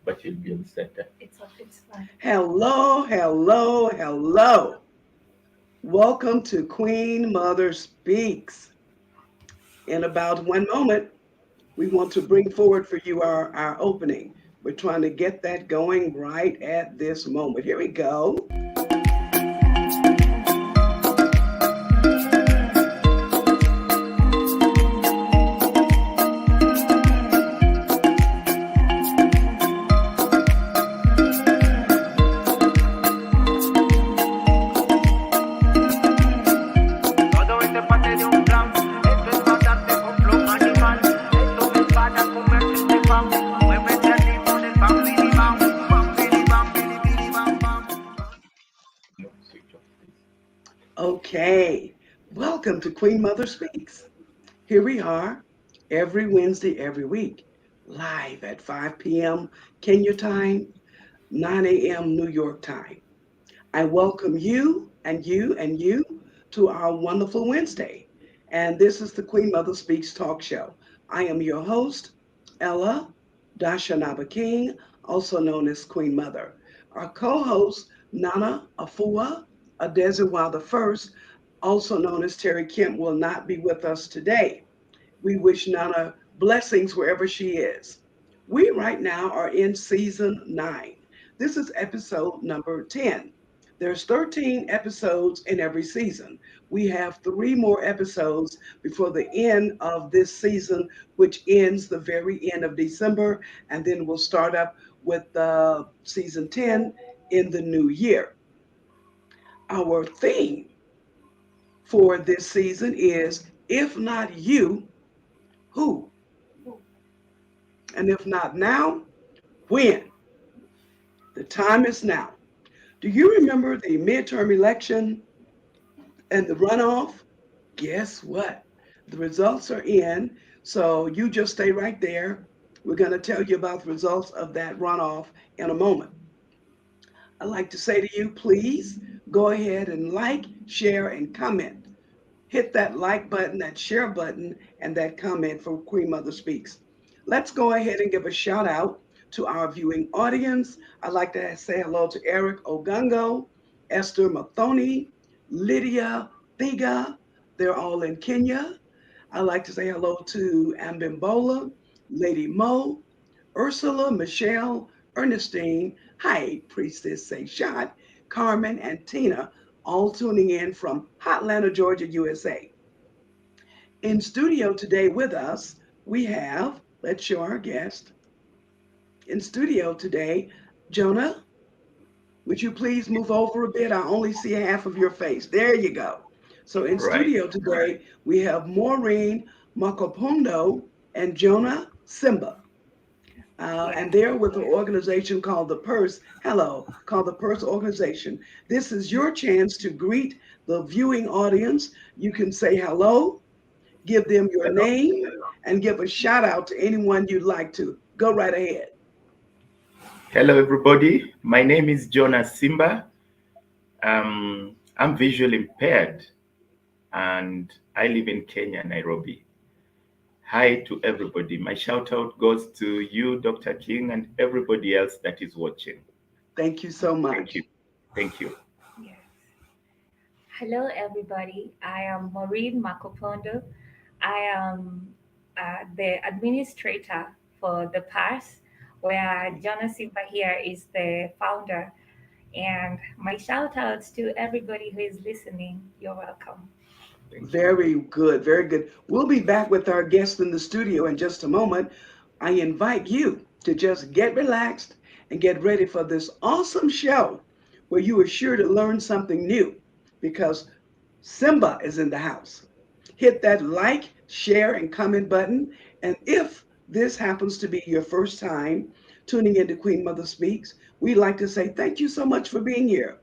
but you'll be on center. It's fine. Hello, hello, hello. Welcome to Queen Mother Speaks. In about one moment, we want to bring forward for you our opening. We're trying to get that going right at this moment. Here we go. Todo este parte de un plan. Esto es matarte con flow animal. Esto me para convertirte fan. Muévete al ritmo del bam, bidi bam. Bam, bidi bam, bidi bidi bam, bam. No, switch off, please. Okay. Welcome to Queen Mother Speaks. Here we are every Wednesday, every week, live at 5 p.m. Kenya time, 9 a.m. New York time. I welcome you and you and you to our wonderful Wednesday. And this is the Queen Mother Speaks talk show. I am your host, Ella Dashanaba King, also known as Queen Mother. Our co host, Nana Afua Adezewa the First, also known as Terry Kemp, will not be with us today. We wish Nana blessings wherever she is. We right now are in season 9. This is episode number 10. There's 13 episodes in every season. We have 3 more episodes before the end of this season, which ends the very end of December, and then we'll start up with season 10 in the new year. Our theme for this season is if not you, who? And if not now, when? The time is now. Do you remember the midterm election and the runoff? Guess what? The results are in. So you just stay right there. We're going to tell you about the results of that runoff in a moment. I'd like to say to you, please go ahead and like, share, and comment. Hit that like button, that share button, and that comment for Queen Mother Speaks. Let's go ahead and give a shout out to our viewing audience. I'd like to say hello to Eric Ogungo, Esther Mathoni, Lydia Thiga. They're all in Kenya. I'd like to say hello to Ambimbola, Lady Mo, Ursula, Michelle, Ernestine, hi, Priestess Say Shot, Carmen, and Tina, all tuning in from Hotlanta, Georgia, USA. In studio today with us, we have, let's show our guest. In studio today, Jonah, would you please move over a bit? I only see half of your face. There you go. So in Right. studio today, we have Maureen Makopondo and Jonah Simba. Yeah. And they're with an organization called the Purse. Hello, called the Purse Organization. This is your chance to greet the viewing audience. You can say hello, give them your Hello. name, and give a shout out to anyone you'd like to. Go right ahead. Hello, everybody. My name is Jonas Simba. I'm visually impaired and I live in Kenya, Nairobi. Hi to everybody. My shout out goes to you, Dr. King, and everybody else that is watching. Thank you so Thank much. you. Thank you. Yes. Hello, everybody. I am Maureen Makopondo. I am the administrator for the PASS, where Jonas Simba here is the founder. And my shout outs to everybody who is listening. You're welcome. Thank you. Very good, very good. We'll be back with our guest in the studio in just a moment. I invite you to just get relaxed and get ready for this awesome show where you are sure to learn something new because Simba is in the house. Hit that like, share, and comment button. And if this happens to be your first time tuning into Queen Mother Speaks, we'd like to say thank you so much for being here.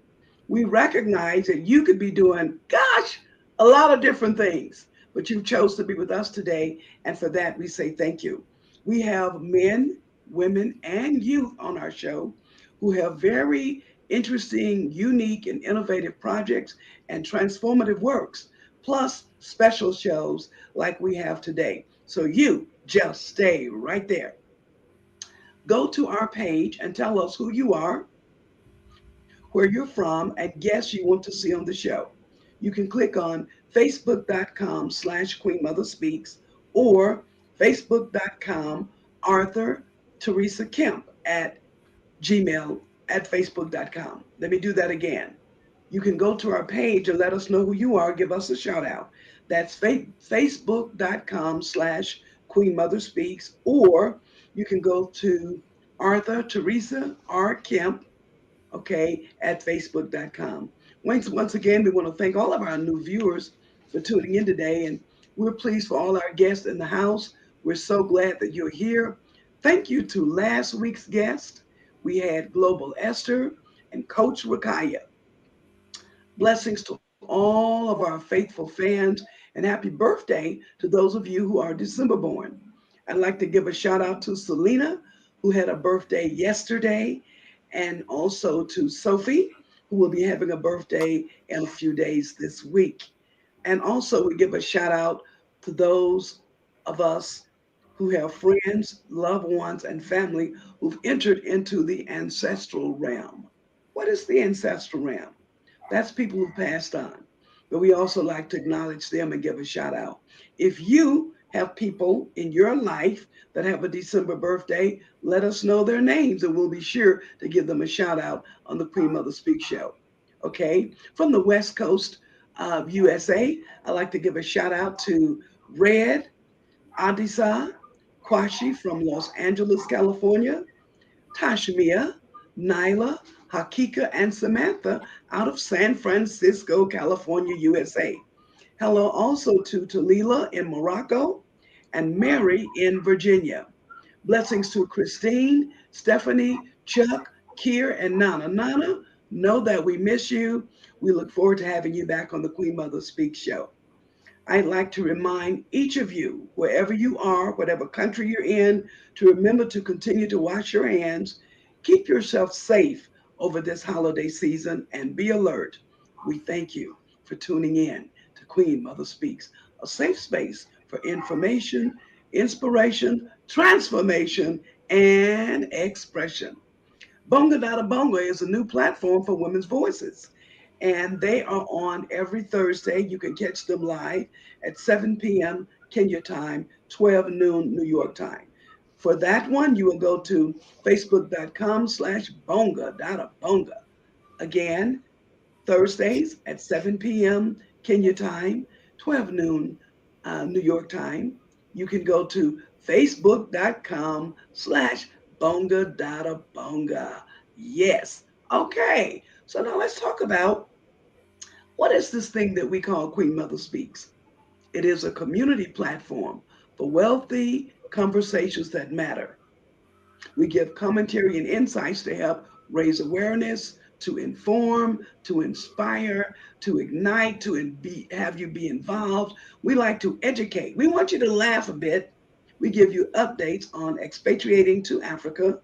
We recognize that you could be doing, gosh, a lot of different things, but you chose to be with us today. And for that, we say thank you. We have men, women, and youth on our show who have very interesting, unique, and innovative projects and transformative works, plus special shows like we have today. So you just stay right there. Go to our page and tell us who you are, where you're from, and guests you want to see on the show. You can click on facebook.com/Queen Mother Speaks or facebook.com Arthur Teresa Kemp at Gmail at facebook.com. Let me do that again. You can go to our page and let us know who you are. Give us a shout out. That's facebook.com/Queen Mother Speaks, or you can go to Arthur Teresa R. Kemp, okay, at facebook.com. Once again, we want to thank all of our new viewers for tuning in today, and we're pleased for all our guests in the house. We're so glad that you're here. Thank you to last week's guest. We had Global Esther and Coach Rakaya. Blessings to all of our faithful fans, and happy birthday to those of you who are December born. I'd like to give a shout out to Selena, who had a birthday yesterday, and also to Sophie, who will be having a birthday in a few days this week. And also, we give a shout out to those of us who have friends, loved ones, and family who've entered into the ancestral realm. What is the ancestral realm? That's people who passed on. But we also like to acknowledge them and give a shout out. If you have people in your life that have a December birthday, let us know their names and we'll be sure to give them a shout out on the Queen Mother Speak show. Okay. From the West Coast of USA, I'd like to give a shout out to Red Adisa Kwashi from Los Angeles, California, Tashmia, Nyla, Hakika, and Samantha out of San Francisco, California, USA. Hello also to Talila in Morocco and Mary in Virginia. Blessings to Christine, Stephanie, Chuck, Kier, and Nana. Nana, know that we miss you. We look forward to having you back on the Queen Mother Speak show. I'd like to remind each of you, wherever you are, whatever country you're in, to remember to continue to wash your hands, keep yourself safe over this holiday season, and be alert. We thank you for tuning in to Queen Mother Speaks, a safe space for information, inspiration, transformation, and expression. Bonga Dada Bonga is a new platform for women's voices. And they are on every Thursday. You can catch them live at 7 p.m. Kenya time, 12 noon New York time. For that one, you will go to facebook.com/bonga Dada Bonga. Again, Thursdays at 7 p.m. Kenya time, 12 noon New York time. You can go to facebook.com/bonga Dada Bonga. Yes. Okay. So now let's talk about what is this thing that we call Queen Mother Speaks. It is a community platform for wealthy conversations that matter. We give commentary and insights to help raise awareness, to inform, to inspire, to ignite, have you be involved. We like to educate. We want you to laugh a bit. We give you updates on expatriating to Africa,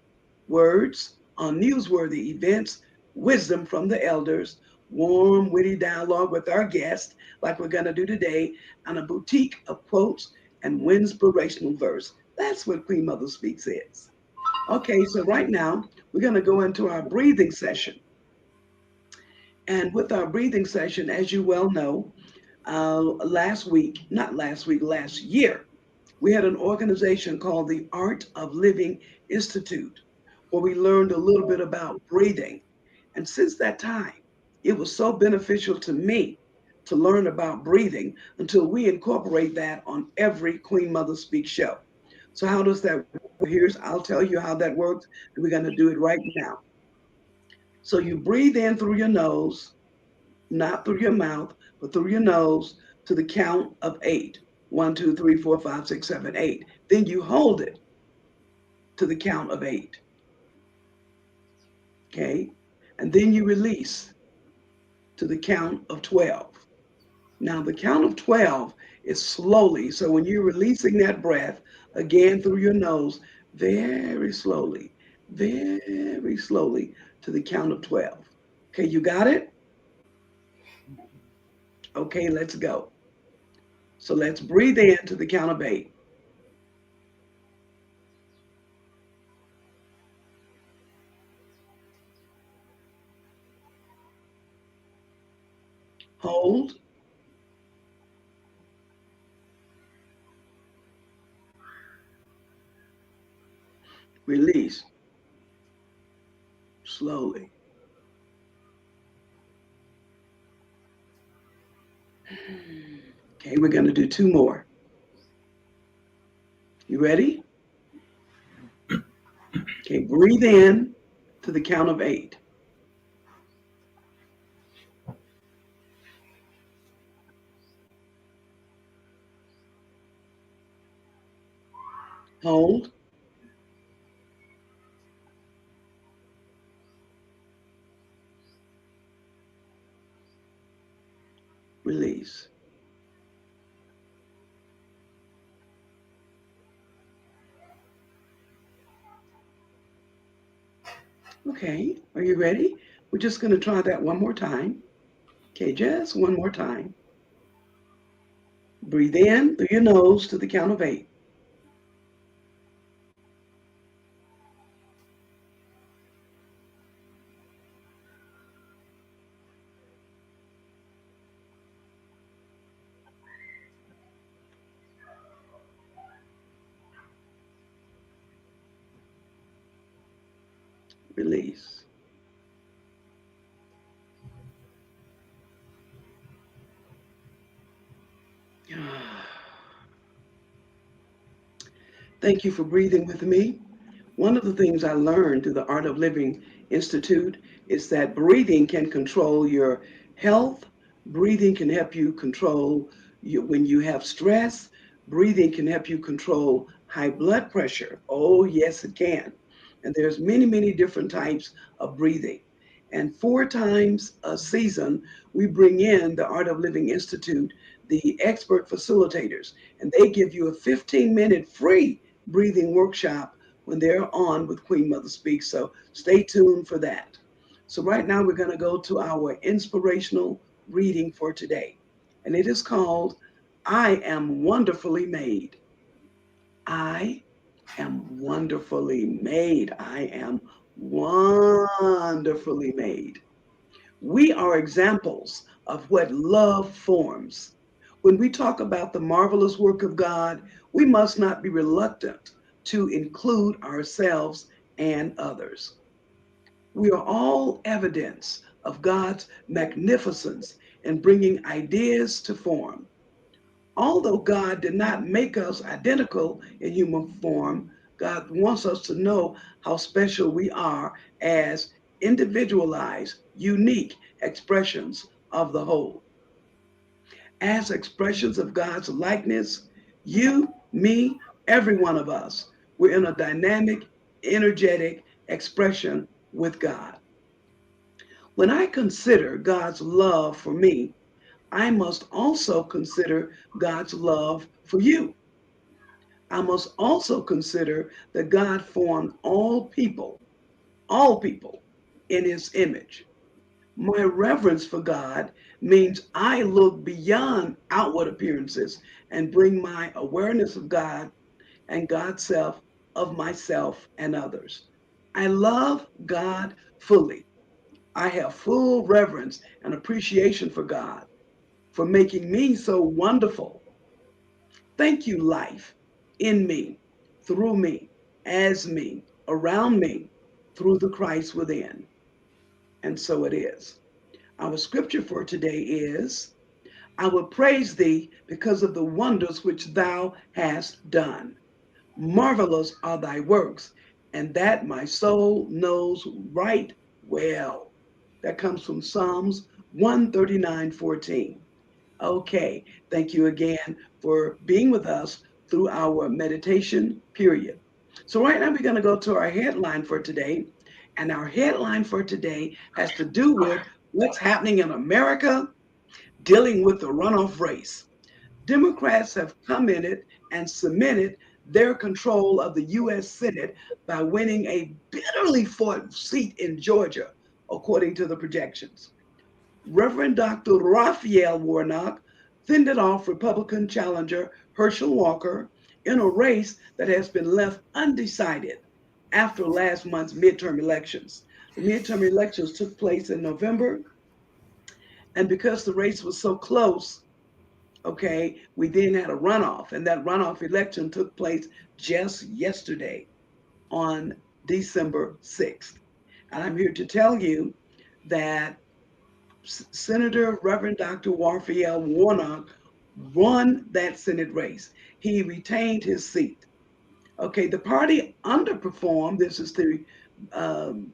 words on newsworthy events, wisdom from the elders, warm, witty dialogue with our guests, like we're going to do today, and a boutique of quotes and inspirational verse. That's what Queen Mother Speaks is. Okay, so right now we're going to go into our breathing session. And with our breathing session, as you well know, last year, we had an organization called the Art of Living Institute, where we learned a little bit about breathing. And since that time, it was so beneficial to me to learn about breathing until we incorporate that on every Queen Mother Speak show. So how does that work? I'll tell you how that works, and we're going to do it right now. So you breathe in through your nose, not through your mouth, but through your nose to the count of 8. 1, 2, 3, 4, 5, 6, 7, 8. Then you hold it to the count of 8. Okay? And then you release to the count of 12. Now, the count of 12 is slowly. So when you're releasing that breath, again through your nose, very slowly to the count of 12. Okay, you got it? Okay, let's go. So let's breathe in to the count of 8. Hold. Release. Slowly. Okay, we're going to do two more. You ready? Okay, breathe in to the count of 8. Hold. Release. Okay, are you ready? We're just going to try that one more time. Okay, just one more time. Breathe in through your nose to the count of 8. Release. Thank you for breathing with me. One of the things I learned through the Art of Living Institute is that breathing can control your health. Breathing can help you control when you have stress. Breathing can help you control high blood pressure. Oh, yes, it can. And there's many, many different types of breathing. And 4 times a season, we bring in the Art of Living Institute, the expert facilitators, and they give you a 15-minute free breathing workshop when they're on with Queen Mother Speaks. So stay tuned for that. So right now we're going to go to our inspirational reading for today. And it is called I Am Wonderfully Made. I am wonderfully made. I am wonderfully made. We are examples of what love forms. When we talk about the marvelous work of God, we must not be reluctant to include ourselves and others. We are all evidence of God's magnificence in bringing ideas to form. Although God did not make us identical in human form, God wants us to know how special we are as individualized, unique expressions of the whole. As expressions of God's likeness, you, me, every one of us, we're in a dynamic, energetic expression with God. When I consider God's love for me, I must also consider God's love for you. I must also consider that God formed all people in his image. My reverence for God means I look beyond outward appearances and bring my awareness of God and God's self, of myself and others. I love God fully. I have full reverence and appreciation for God for making me so wonderful. Thank you, life, in me, through me, as me, around me, through the Christ within. And so it is. Our scripture for today is I will praise thee because of the wonders which thou hast done. Marvelous are thy works, and that my soul knows right well. That comes from Psalms 139:14. Okay, thank you again for being with us through our meditation period. So, right now, we're going to go to our headline for today. And our headline for today has to do with what's happening in America dealing with the runoff race. Democrats have come in it and cemented their control of the U.S. Senate by winning a bitterly fought seat in Georgia, according to the projections. Reverend Dr. Raphael Warnock fended off Republican challenger Herschel Walker in a race that has been left undecided after last month's midterm elections. The midterm elections took place in November, And because the race was so close, okay, we then had a runoff, and that runoff election took place just yesterday on December 6th. And I'm here to tell you that Senator Reverend Dr. Warfield Warnock won that Senate race. He retained his seat. Okay, the party underperformed. This is the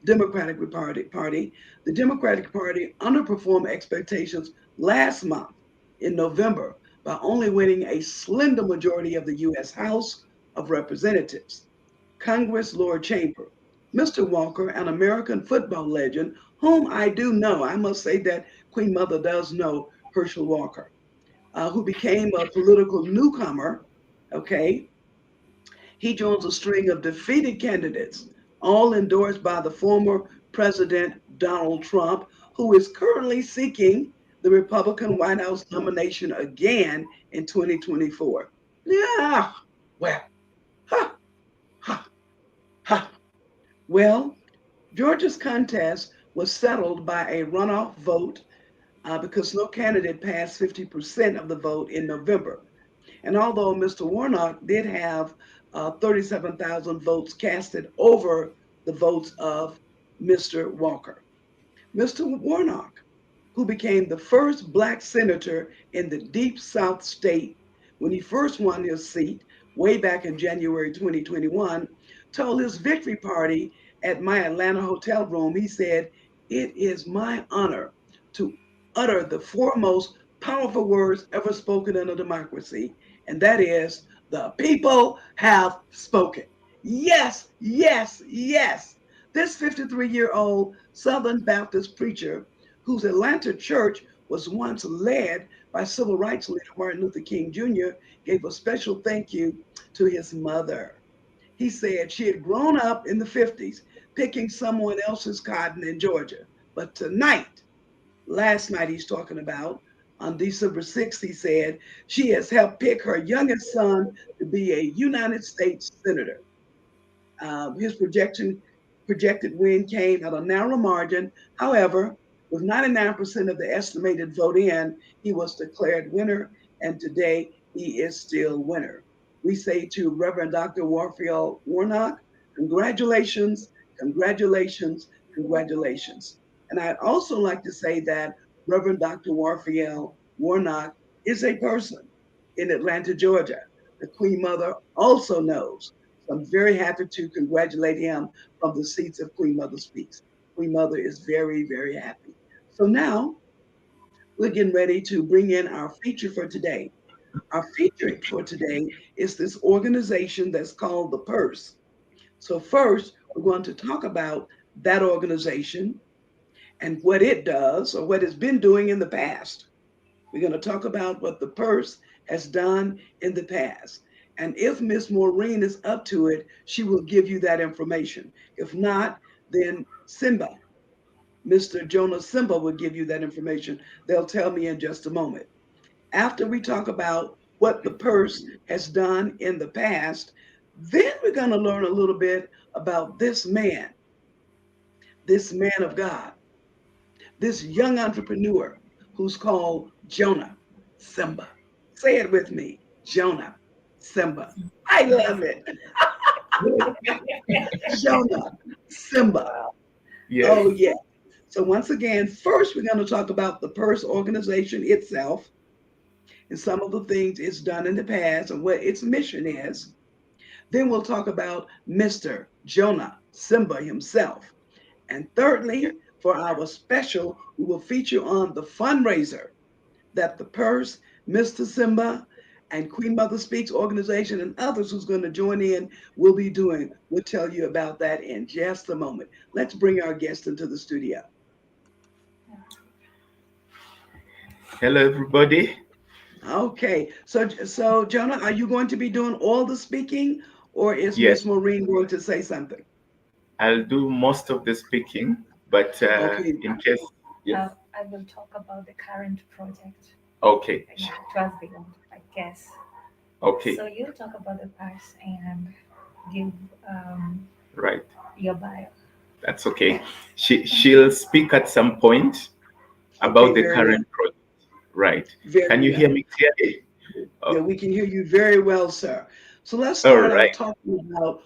Democratic Party. The Democratic Party underperformed expectations last month in November by only winning a slender majority of the U.S. House of Representatives. Congress lower chamber. Mr. Walker, an American football legend, whom I do know, I must say that Queen Mother does know Herschel Walker, who became a political newcomer, okay, he joins a string of defeated candidates, all endorsed by the former President Donald Trump, who is currently seeking the Republican White House nomination again in 2024. Yeah, well, ha, ha, ha. Well, Georgia's contest was settled by a runoff vote because no candidate passed 50% of the vote in November. And although Mr. Warnock did have 37,000 votes casted over the votes of Mr. Walker, Mr. Warnock, who became the first Black senator in the Deep South state when he first won his seat way back in January 2021, told his victory party at my Atlanta hotel room, he said, "It is my honor to utter the foremost powerful words ever spoken in a democracy, and that is, the people have spoken." Yes, yes, yes. This 53-year-old Southern Baptist preacher whose Atlanta church was once led by civil rights leader Martin Luther King Jr., gave a special thank you to his mother. He said she had grown up in the 50s picking someone else's cotton in Georgia. But tonight, last night he's talking about, on December 6th, he said she has helped pick her youngest son to be a United States Senator. His projected win came at a narrow margin. However, with 99% of the estimated vote in, he was declared winner, and today he is still winner. We say to Reverend Dr. Warfield Warnock, congratulations, congratulations, congratulations. And I'd also like to say that Reverend Dr. Warfield Warnock is a person in Atlanta, Georgia. The Queen Mother also knows. So I'm very happy to congratulate him from the seats of Queen Mother Speaks. Queen Mother is very, very happy. So now we're getting ready to bring in our feature for today. Our feature for today is this organization that's called the Purse. So first, we're going to talk about that organization and what it does or what it's been doing in the past. We're going to talk about what the Purse has done in the past. And if Miss Maureen is up to it, she will give you that information. If not, then Simba, Mr. Jonah Simba will give you that information. They'll tell me in just a moment. After we talk about what the Purse has done in the past, then we're going to learn a little bit about this man of God, this young entrepreneur who's called Jonah Simba. Say it with me, Jonah Simba. I love it. Jonah Simba. Yes. Oh, yeah. So, once again, first we're going to talk about the Purse organization itself and some of the things it's done in the past and what its mission is. Then we'll talk about Mr. Jonah Simba himself. And thirdly, for our special, we will feature on the fundraiser that the Purse, Mr. Simba, and Queen Mother Speaks organization and others who's going to join in will be doing. We'll tell you about that in just a moment. Let's bring our guest into the studio. Hello, everybody. Okay, so Jonah, are you going to be doing all the speaking, or is Yes, Miss Maureen going to say something? I'll do most of the speaking, but Okay, in case, yes. I will talk about the current project. Okay, Yeah, towards the end, I guess. okay, So you talk about the past and give right. your bio. That's okay. She'll speak at some point, Okay, about the very well. current project. Right. Can Very you hear well. me clearly? Yeah, Oh, we can hear you very well, sir. So let's all start out right. talking about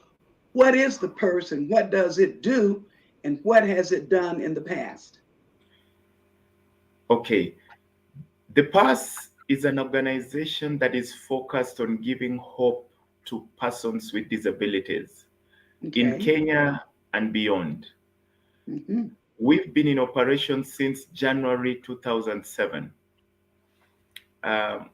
what is the PERS and what does it do and what has it done in the past? Okay. The PASS is an organization that is focused on giving hope to persons with disabilities in Okay. Kenya and beyond. Hmm. We've been in operation since January 2007. Um,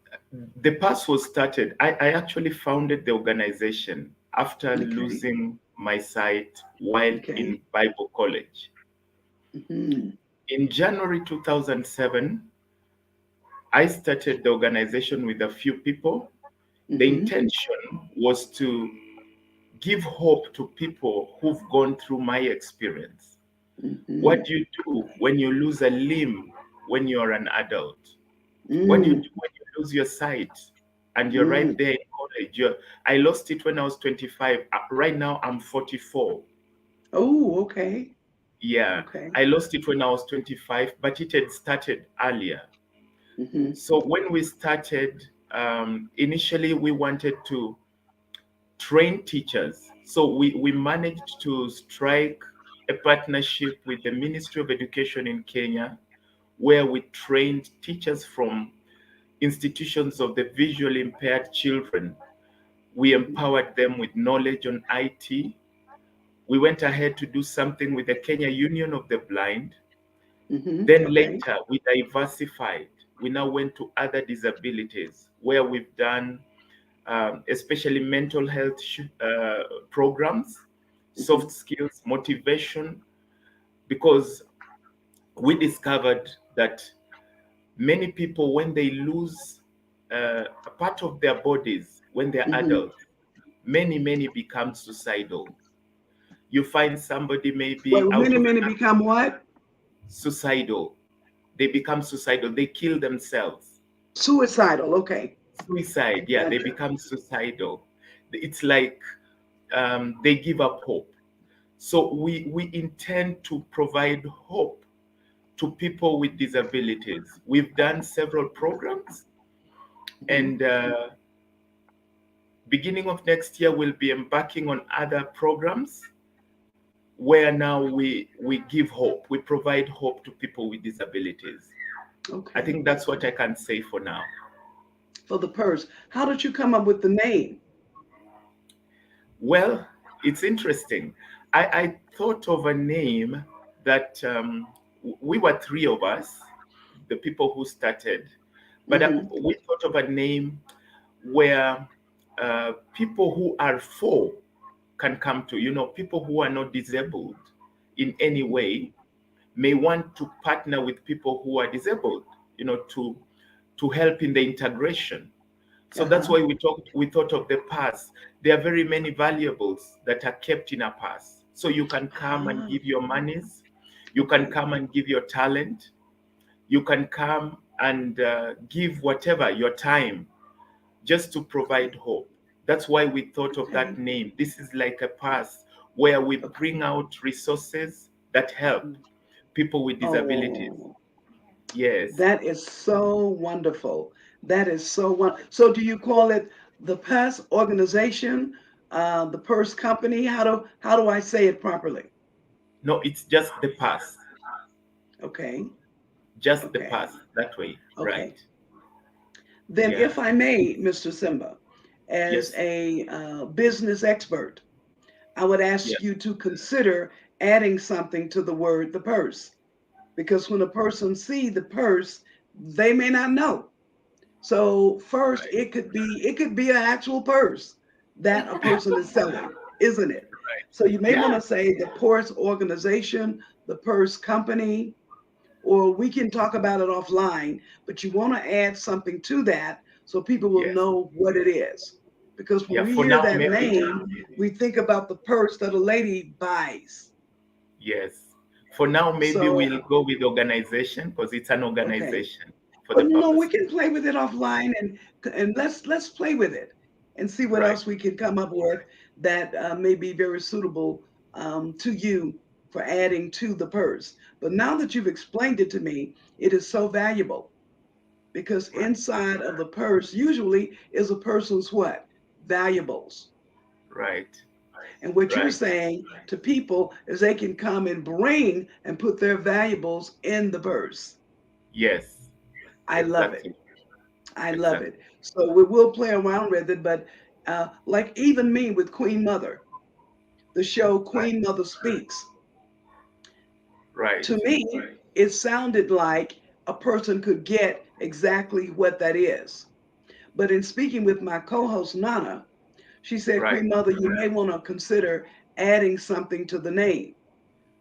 the PASS was started, I actually founded the organization after Okay. losing my sight while Okay. in Bible college. Hmm. In January 2007, I started the organization with a few people. The Hmm. intention was to give hope to people who've gone through my experience. What Hmm. do you do when you lose a limb when you're an adult? What do you Mm. do when you lose your sight and you're right Mm. there in college? I lost it when I was 25. Right now, I'm 44. Oh, okay. Yeah, Okay. I lost it when I was 25, but it had started earlier. Hmm. So when we started, initially we wanted to train teachers. So we managed to strike a partnership with the Ministry of Education in Kenya, where we trained teachers from institutions of the visually impaired children. We empowered them with knowledge on IT. We went ahead to do something with the Kenya Union of the Blind. Hmm. Then Okay. later, we diversified. We now went to other disabilities where we've done especially mental health programs, Hmm. soft skills, motivation, because we discovered that many people, when they lose a part of their bodies when they're Hmm. adults, many become suicidal. You find somebody maybe Well, out many, of many become what? suicidal. They become suicidal. They kill themselves. Suicidal. Okay. Suicide, yeah, they Gotcha. become suicidal. It's like they give up hope. So we intend to provide hope to people with disabilities. We've done several programs, Hmm. and beginning of next year, we'll be embarking on other programs where now we give hope. We provide hope to people with disabilities. I Okay. think that's what I can say for now. For the PERS, how did you come up with the name? Well, it's interesting. I thought of a name that we were three of us, the people who started, but Hmm. we thought of a name where people who are for can come to, people who are not disabled in any way may want to partner with people who are disabled, to help in the integration. So that's Uh-huh. why we thought of the pass. There are very many valuables that are kept in a pass. So you can come and Ah, give your monies, you can okay. come and give your talent, you can come and give whatever your time just to provide hope. That's why we thought of that Okay. name. This is like a pass where we Okay. bring out resources that help people with disabilities. Oh, Yes. that is so wonderful. That is so wonderful. So do you call it the PERS organization, the PERS company? How do I say it properly? No, it's just the pass. Okay. Just the Okay. pass that way. Right. Okay. Then, Yeah. if I may, Mr. Simba, as Yes. a business expert, I would Yeah. ask you to consider adding something to the word the purse, because when a person see the purse, they may not know. So first, Right. it could be an actual purse that a Yeah. person is selling, isn't it? Right. So you may want Yeah. to say the purse organization, the purse company, or we can talk about it offline, but you want to add something to that so people will Yes. know what it is. Because when Yeah. we For hear now, that maybe. name, we think about the purse that a lady buys. Yes. For now, maybe So, we'll go with organization because it's an okay. organization for But the no, we purpose. can play with it offline and let's play with it and see what Right. else we can come up with that may be very suitable to you for adding to the purse. But now that you've explained it to me, it is so valuable because Right. inside of the purse usually is a person's what? Valuables. Right. And what you're Right. saying to people is they can come and bring and put their valuables in the purse. Yes. I love it. Exactly. I love Exactly. it. So we will play around with it, but like even me with Queen Mother, the show Right. Queen Mother Speaks, Right. to me, it sounded like a person could get exactly what that is. But in speaking with my co host, Nana, she said, Right. Queen Mother, you may want to consider adding something to the name.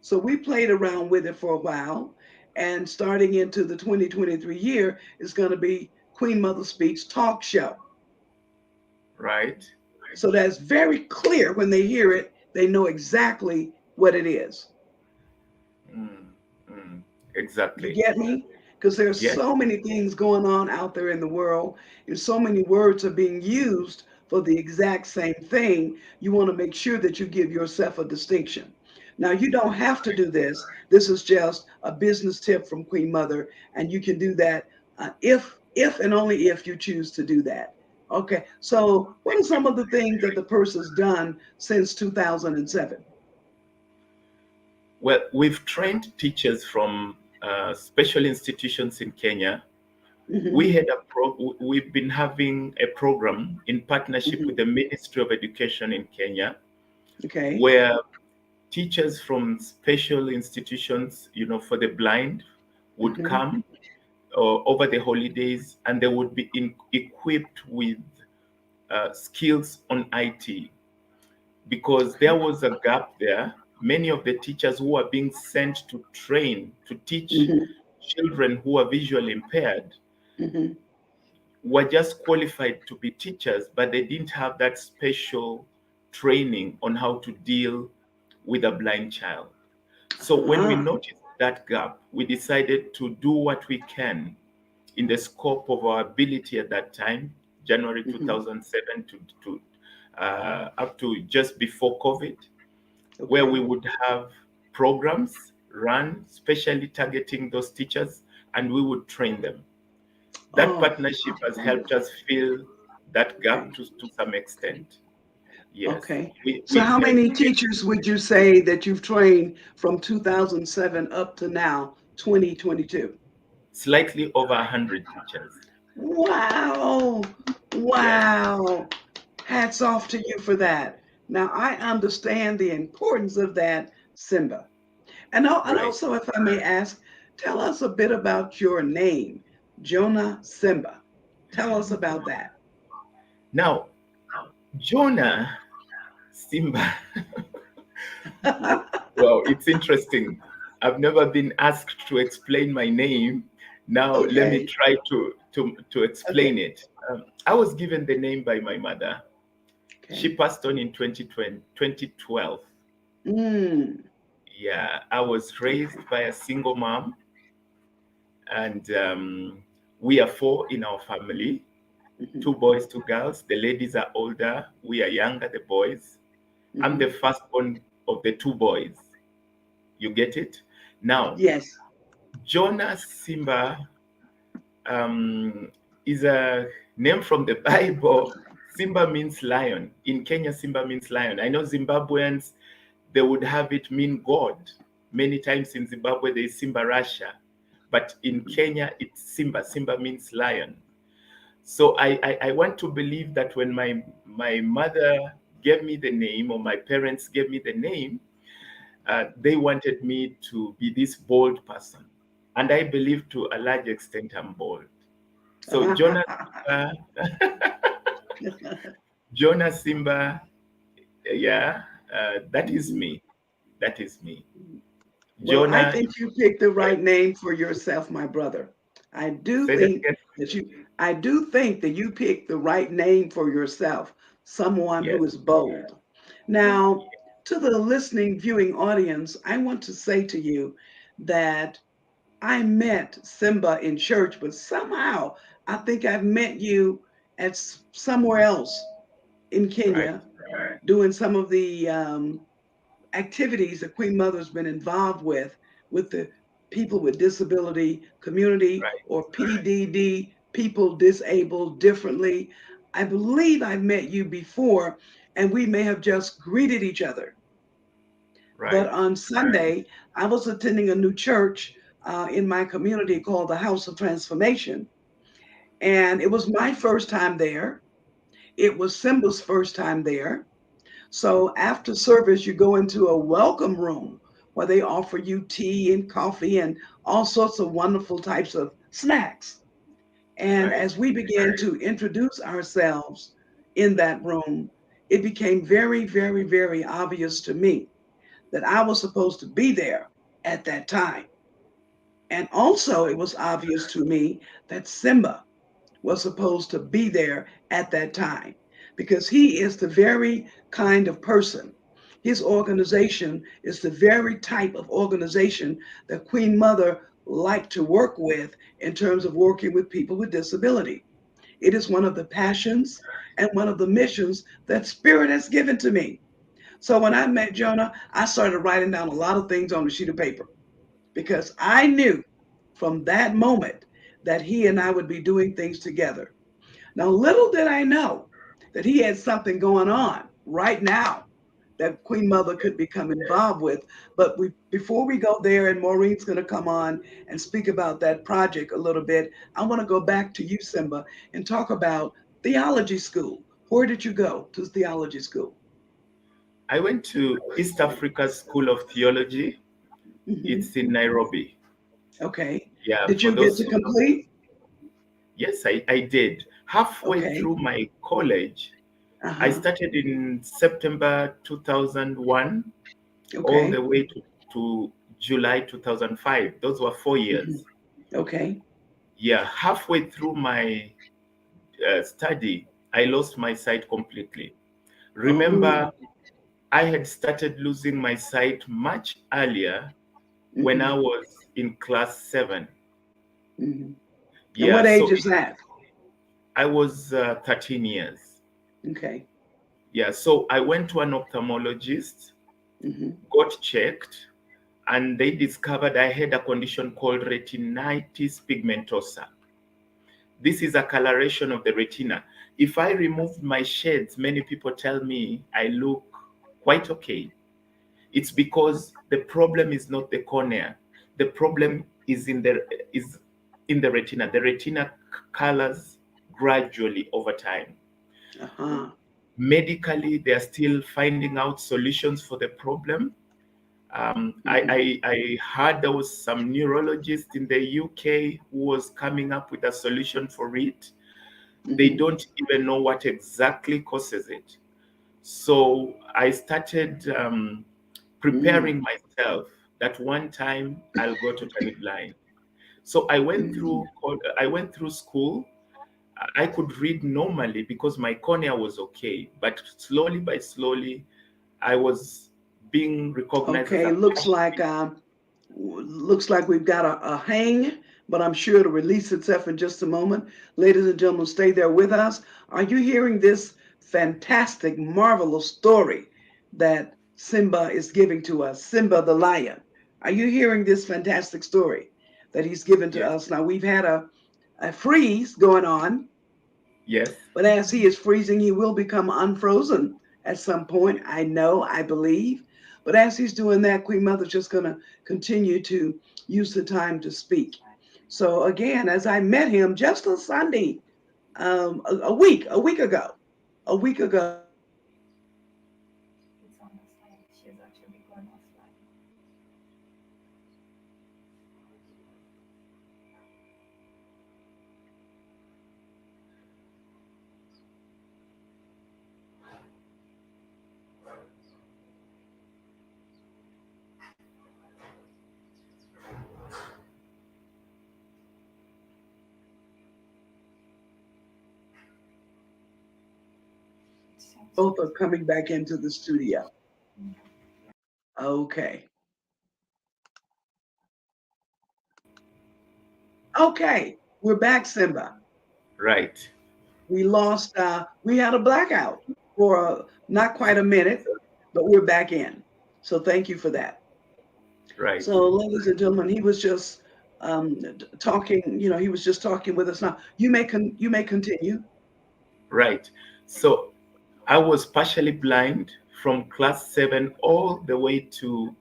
So we played around with it for a while. And starting into the 2023 year is going to be Queen Mother Speaks Talk Show. Right. So that's very clear when they hear it, they know exactly what it is. Mm, mm, You exactly. get me? Because there's Yes. so many things going on out there in the world, and so many words are being used for the exact same thing. You want to make sure that you give yourself a distinction. Now, you don't have to do this. This is just a business tip from Queen Mother, and you can do that if and only if you choose to do that. Okay. So, what are some of the things that the purse has done since 2007? Well, we've trained teachers from special institutions in Kenya. Hmm. We've been having a program in partnership with Hmm. the Ministry of Education in Kenya, Okay. where teachers from special institutions, for the blind, would Hmm. come over the holidays, and they would be equipped with skills on IT, because there was a gap there. Many of the teachers who are being sent to train to teach Hmm. children who are visually impaired Hmm. were just qualified to be teachers, but they didn't have that special training on how to deal with a blind child. So when we Ah. noticed that gap, we decided to do what we can in the scope of our ability at that time, January Hmm. 2007 to up to just before COVID, where we Okay. would have programs run specially targeting those teachers, and we would train them. That Oh, partnership has helped wonderful. us fill that gap Okay. to some extent. Yes, Okay. we, So, we how felt many teachers would you say that you've trained from 2007 up to now, 2022? slightly over 100 teachers. Wow. Yes, Wow. Hats off to you for that. Now, I understand the importance of that, Simba. And right. also, if I may ask, tell us a bit about your name, Jonah Simba. Tell us about that. Now, Jonah Simba. Well, it's interesting. I've never been asked to explain my name. Now, let me Okay. try to explain Okay. it. I was given the name by my mother. She Okay. passed on in 2020, 2012. Mm. Yeah, I was Okay. raised by a single mom, and we are four in our family, Hmm. two boys, two girls. The ladies are older, we are younger, the boys. I'm the Hmm. firstborn of the two boys. You get it? Now, Yes. Jonah Simba um, is a name from the Bible. Simba means lion. In Kenya, Simba means lion. I know Zimbabweans, they would have it mean God. Many times in Zimbabwe, there is Simba Rasha. But in Kenya, it's Simba. Simba means lion. So I want to believe that when my mother gave me the name, or my parents gave me the name, they wanted me to be this bold person. And I believe to a large extent I'm bold. So uh, Jonah Simba, yeah, that is Mhm. me. That is me. Well, I Jonah, think you picked the right name for yourself, my brother. I do say that think again. I do think that you picked the right name for yourself, someone who Yes, is bold. Now, to the listening, viewing audience, I want to say to you that I met Simba in church, but somehow I think I've met you at somewhere else in right. Kenya doing some of the activities that Queen Mother's been involved with the people with disability community Right. or PDD, people disabled differently. I believe I've met you before and we may have just greeted each other. But Right. on Sunday, I was attending a new church in my community called the House of Transformation. And it was my first time there. It was Simba's first time there. So after service, you go into a welcome room where they offer you tea and coffee and all sorts of wonderful types of snacks. And Right. as we began to introduce ourselves in that room, it became very, very, very obvious to me that I was supposed to be there at that time. And also, it was obvious to me that Simba was supposed to be there at that time because he is the very kind of person. His organization is the very type of organization that Queen Mother liked to work with in terms of working with people with disability. It is one of the passions and one of the missions that Spirit has given to me. So when I met Jonah, I started writing down a lot of things on a sheet of paper because I knew from that moment that he and I would be doing things together. Now, little did I know that he had something going on right now that Queen Mother could become involved with. But before we go there, and Maureen's going to come on and speak about that project a little bit, I want to go back to you, Simba, and talk about theology school. Where did you go to theology school? I went to East Africa School of Theology. Hmm. It's in Nairobi. Okay. Yeah, Did for you get those to who know. complete? Yes, I did. Halfway Okay. through my college, Uh I huh. started in September 2001 all the Okay. way to July 2005. Those were 4 years. Hmm. Okay. Yeah, halfway through my study, I lost my sight completely. Remember, Oh. I had started losing my sight much earlier when I Hmm. was in class 7. Hmm. And Yeah, what age so is that? I was 13 years. Okay. Yeah, so I went to an ophthalmologist, Hmm. got checked, and they discovered I had a condition called retinitis pigmentosa. This is a coloration of the retina. If I removed my shades, many people tell me I look quite okay. It's because the problem is not the cornea. The problem is in the retina. The retina colors gradually over time. Uh huh. Medically, they are still finding out solutions for the problem. Hmm. I heard there was some neurologist in the UK who was coming up with a solution for it. They Hmm. don't even know what exactly causes it. So I started Mm. preparing myself that one time I'll go totally blind. So Mm. I went through school. I could read normally because my cornea was okay, but slowly by slowly, I was being recognized as Okay. a partially. Looks like we've got a hang, but I'm sure it'll release itself in just a moment. Ladies and gentlemen, stay there with us. Are you hearing this fantastic, marvelous story that Simba is giving to us? Simba the lion. Are you hearing this fantastic story that he's given to Yes, us? Now, we've had a freeze going on, yes, but as he is freezing, he will become unfrozen at some point. I know, I believe. But as he's doing that, Queen Mother's just going to continue to use the time to speak. So again, as I met him just on Sunday, a week ago, a week ago, It's on the slide. She's actually going off slide. It seems both are coming back into the studio. Okay. Okay. We're back, Simba. right. We had a blackout for not quite a minute, but we're back in. So thank you for that. Right. So, ladies and gentlemen, he was just talking. He was just talking with us now. You may continue. Right. So I was partially blind from class 7 all the way to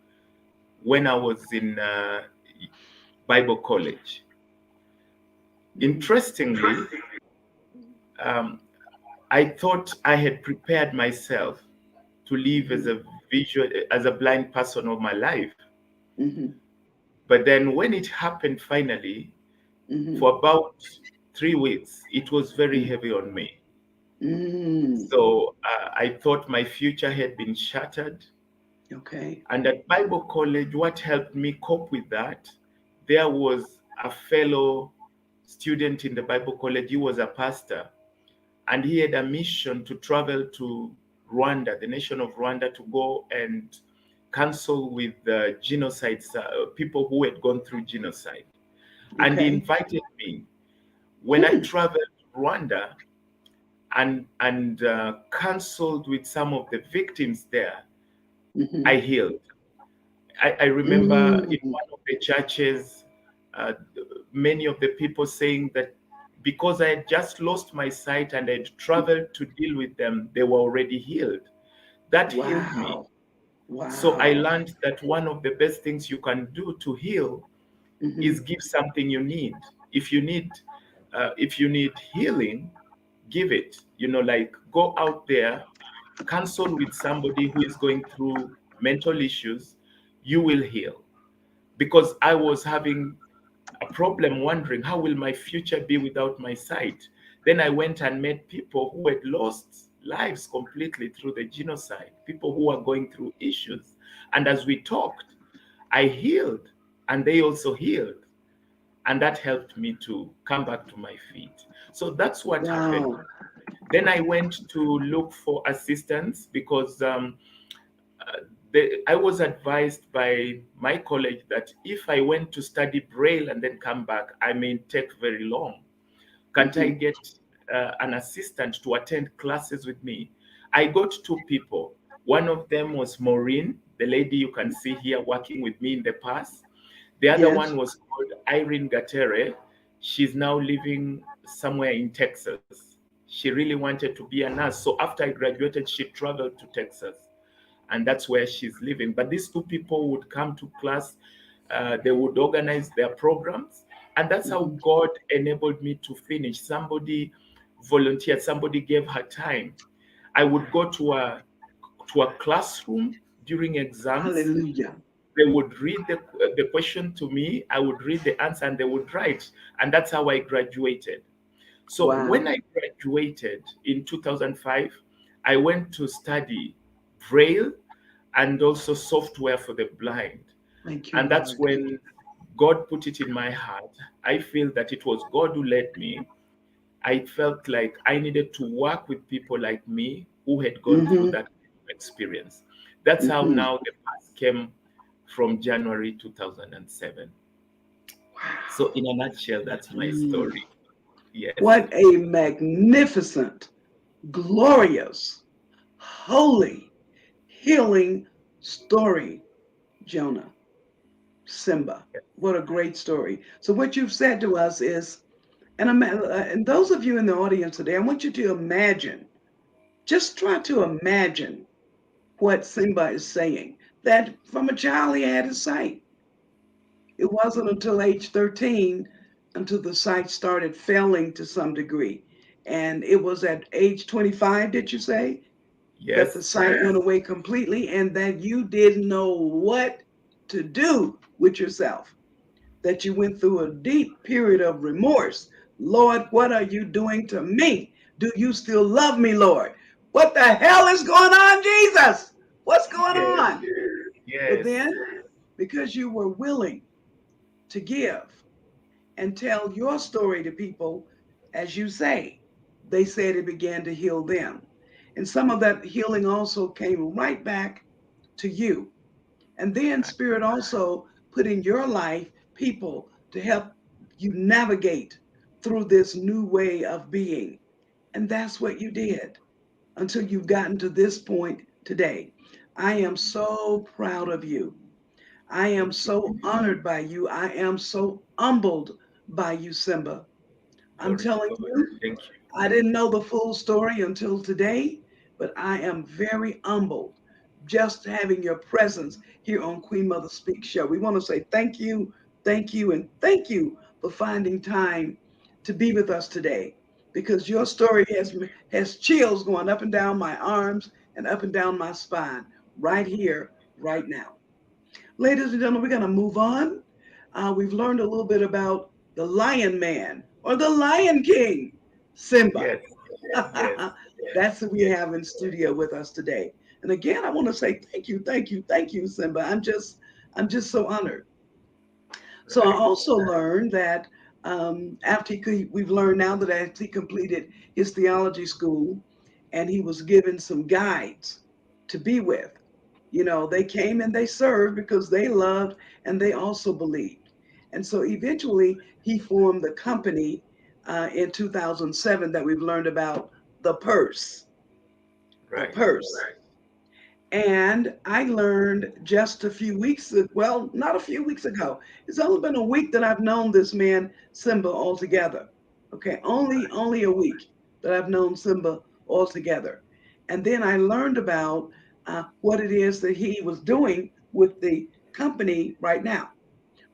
when I was in Bible college. Mhm. Interestingly, um, I thought I had prepared myself to live as Mhm. a blind person all my life. Mhm. But then when it happened finally, Mhm. for about 3 weeks, it was very Mhm. heavy on me. Mm. So I thought my future had been shattered. Okay. And at Bible college, what helped me cope with that, there was a fellow student in the Bible college. He was a pastor, and he had a mission to travel to Rwanda, the nation of Rwanda, to go and counsel with the genocides, people who had gone through genocide. And he Okay. invited me. When I Hmm. traveled to Rwanda and counseled with some of the victims there, I Mhm. healed. I remember in Mm. one of the churches, uh, many of the people saying that because I had just lost my sight and I'd traveled to deal with them, they were already healed. That healed me. Wow. So I Wow. learned that one of the best things you can do to heal is Mhm. give something you need. If you need, if you need healing, give it. Like go out there, console with somebody who is going through mental issues, you will heal. Because I was having a problem wondering how will my future be without my sight. Then I went and met people who had lost lives completely through the genocide, people who are going through issues. And as we talked, I healed and they also healed. And that helped me to come back to my feet. So that's what happened. Wow. Then I went to look for assistance because uh, I was advised by my college that if I went to study Braille and then come back, I may take very long. Can't I Mhm. get an assistant to attend classes with me? I got two people. One of them was Maureen, the lady you can see here working with me in the past. The other Yes. one was called Irene Gatere. She's now living somewhere in Texas. She really wanted to be a nurse. So after I graduated, she traveled to Texas, and that's where she's living. But these two people would come to class, they would organize their programs, and that's how Mhm. God enabled me to finish. Somebody volunteered, somebody gave her time. I would go to a classroom during exams. Hallelujah. They would read the question to me, I would read the answer, and they would write. And that's how I graduated. So when Wow. I graduated in 2005, I went to study Braille and also software for the blind. Thank you, And that's Lord. when God put it in my heart. I feel that it was God who led me. I felt like I needed to work with people like me who had gone through Mhm. that experience. That's how Mhm. now the past came from January 2007. So, Wow. in a nutshell, that's my Mm. story. Yes. What a magnificent, glorious, holy, healing story, Jonah. Simba. What a great story. So, what you've said to us is, and those of you in the audience today, I want you to imagine, just try to imagine what Simba is saying. That from a child he had his sight. It wasn't until age 13 until the sight started failing to some degree. And it was at age 25, did you say, that the Yes. sight went away completely and that you didn't know what to do with yourself? That you went through a deep period of remorse. Lord, what are you doing to me? Do you still love me, Lord? What the hell is going on, Jesus? What's going Yes. on? But Yes. then, because you were willing to give and tell your story to people, as you say, they said it began to heal them. And some of that healing also came right back to you. And then Spirit also put in your life people to help you navigate through this new way of being. And that's what you did until you've gotten to this point today. I am so proud of you. I am Thank you. so honored by you. I am so humbled by you, Simba. I'm Glory to telling God. you, Thank I didn't know the full story until today, but I am very humbled just having your presence here on Queen Mother Speak Show. We want to say thank you, and thank you for finding time to be with us today because your story has chills going up and down my arms and up and down my spine right here, right now. Ladies and gentlemen, we're going to move on. We've learned a little bit about the Lion Man or the Lion King, you. Simba. Yes, yes, That's who we yes. have in studio with us today. And again, I want to say thank you, Simba. I'm just so honored. So I Right. also learned that we've learned now that after he completed his theology school, and he was given some guides to be with. You know, they came and they served because they loved and they also believed. And so eventually he formed the company in 2007 that we've learned about, the purse, the Right. purse. And I learned just a few weeks, well, not a few weeks ago. It's only been a week that I've known this man, Simba, altogether. Okay, only a week that I've known Simba altogether. And then I learned about what it is that he was doing with the company right now.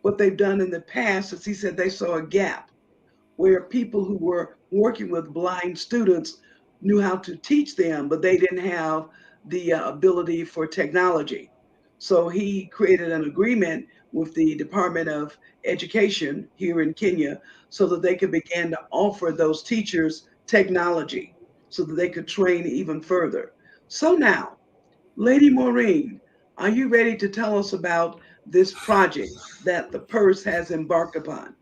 What they've done in the past is he said they saw a gap where people who were working with blind students knew how to teach them, but they didn't have the ability for technology. So he created an agreement with the Department of Education here in Kenya so that they could begin to offer those teachers technology so that they could train even further. So now, Lady Maureen, are you ready to tell us about this project that the Purse has embarked upon?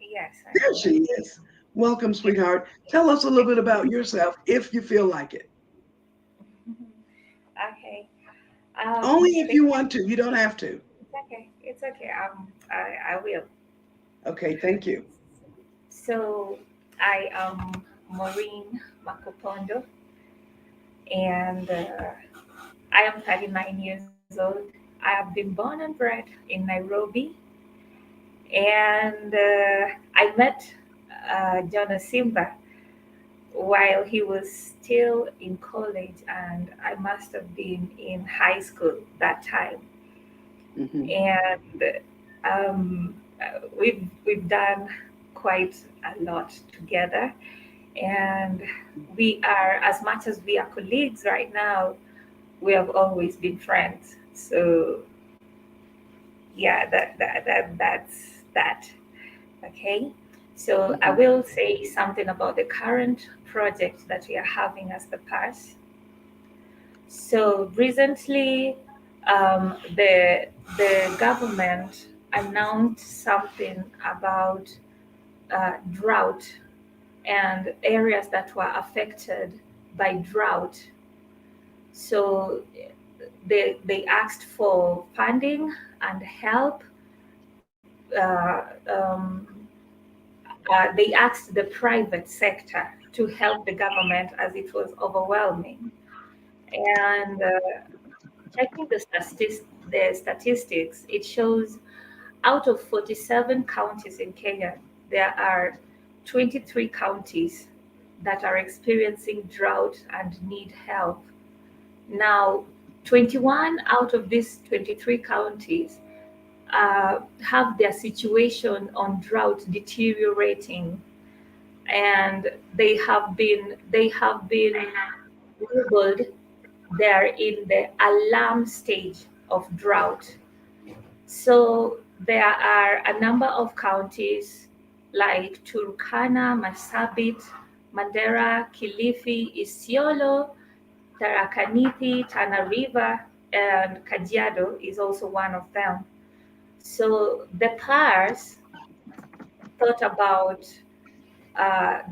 Yes, I There am she ready. is. Welcome, Yes. sweetheart. Tell us a little bit about yourself if you feel like it. Okay. Only if Thank you you. want to. You don't have to. It's okay. It's okay. I will. Okay, thank you. So I am Maureen Makopondo, and I am 39 years old. I have been born and bred in Nairobi, and I met Jonas Simba while he was still in college, and I must have been in high school that time. Hmm. And we've done quite a lot together, and we are, as much as we are colleagues right now, we have always been friends. So yeah, that's that. Okay. So I Hmm. will say something about the current project that we are having as the PARS. So recently, the government announced something about drought and areas that were affected by drought. So they asked for funding and help. Uh, um, they asked the private sector to help the government as it was overwhelming. And checking the statistics, it shows out of 47 counties in Kenya, there are 23 counties that are experiencing drought and need help. Now, 21 out of these 23 counties have their situation on drought deteriorating, and they have been labeled. They're in the alarm stage of drought. So there are a number of counties like Turkana, Marsabit, Mandera, Kilifi, Isiolo, Tarakaniti, Tana River, and Kajiado is also one of them. So the PARS thought about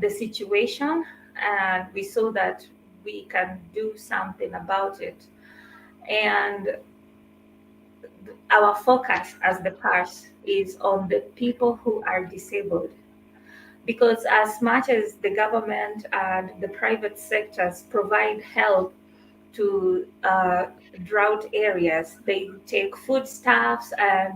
the situation, and we saw that we can do something about it. And our focus as the PARS is on the people who are disabled. Because as much as the government and the private sectors provide help to drought areas. They take foodstuffs and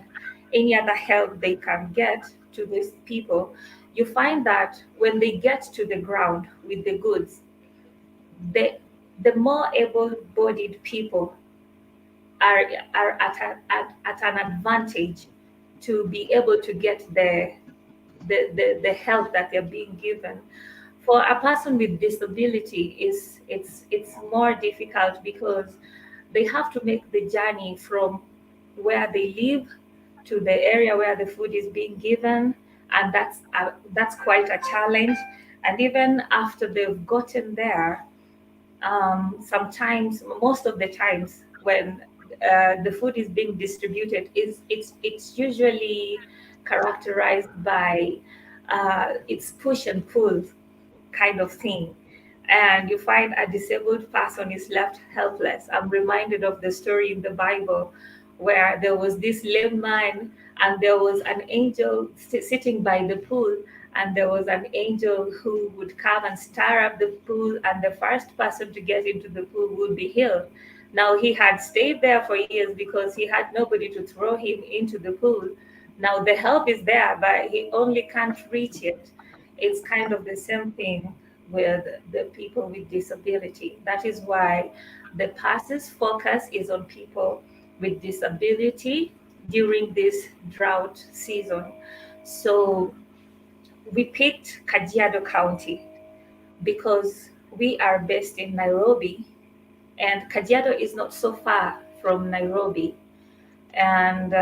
any other help they can get to these people. You find that when they get to the ground with the goods, the more able-bodied people are at an advantage to be able to get the help that they're being given. For a person with disability, it's more difficult because they have to make the journey from where they live to the area where the food is being given, and that's quite a challenge. And even after they've gotten there, sometimes, most of the times, when the food is being distributed, it's usually characterized by it's push and pull kind of thing. And you find a disabled person is left helpless. I'm reminded of the story in the Bible where there was this lame man and there was an angel sitting by the pool, and there was an angel who would come and stir up the pool, and the first person to get into the pool would be healed. Now he had stayed there for years because he had nobody to throw him into the pool. Now the help is there, but he only can't reach it. It's kind of the same thing with the people with disability. That is why the PAS's focus is on people with disability during this drought season. So we picked Kajiado County because we are based in Nairobi, and Kajiado is not so far from Nairobi. And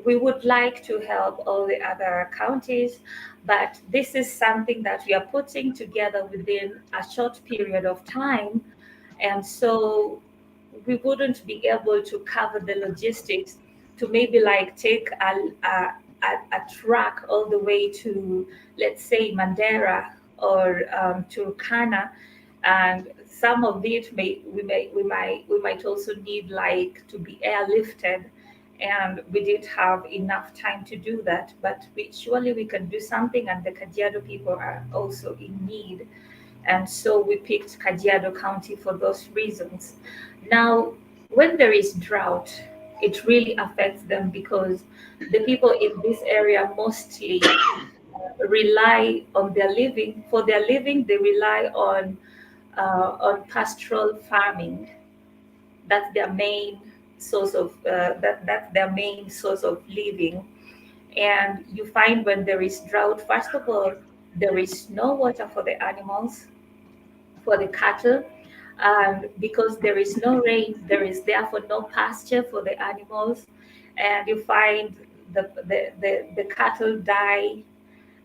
we would like to help all the other counties, but this is something that we are putting together within a short period of time. And so we wouldn't be able to cover the logistics to maybe like take a truck all the way to, let's say, Mandera or to Kana. And some of it we might also need like to be airlifted, and we didn't have enough time to do that. But surely we can do something, and the Kajiado people are also in need. And so we picked Kajiado County for those reasons. Now, when there is drought, it really affects them because the people in this area mostly rely on their living. For their living, they rely on pastoral farming. That's their main source of that's their main source of living. And you find when there is drought, first of all, there is no water for the animals, for the cattle, and because there is no rain, there is therefore no pasture for the animals. And you find the cattle die,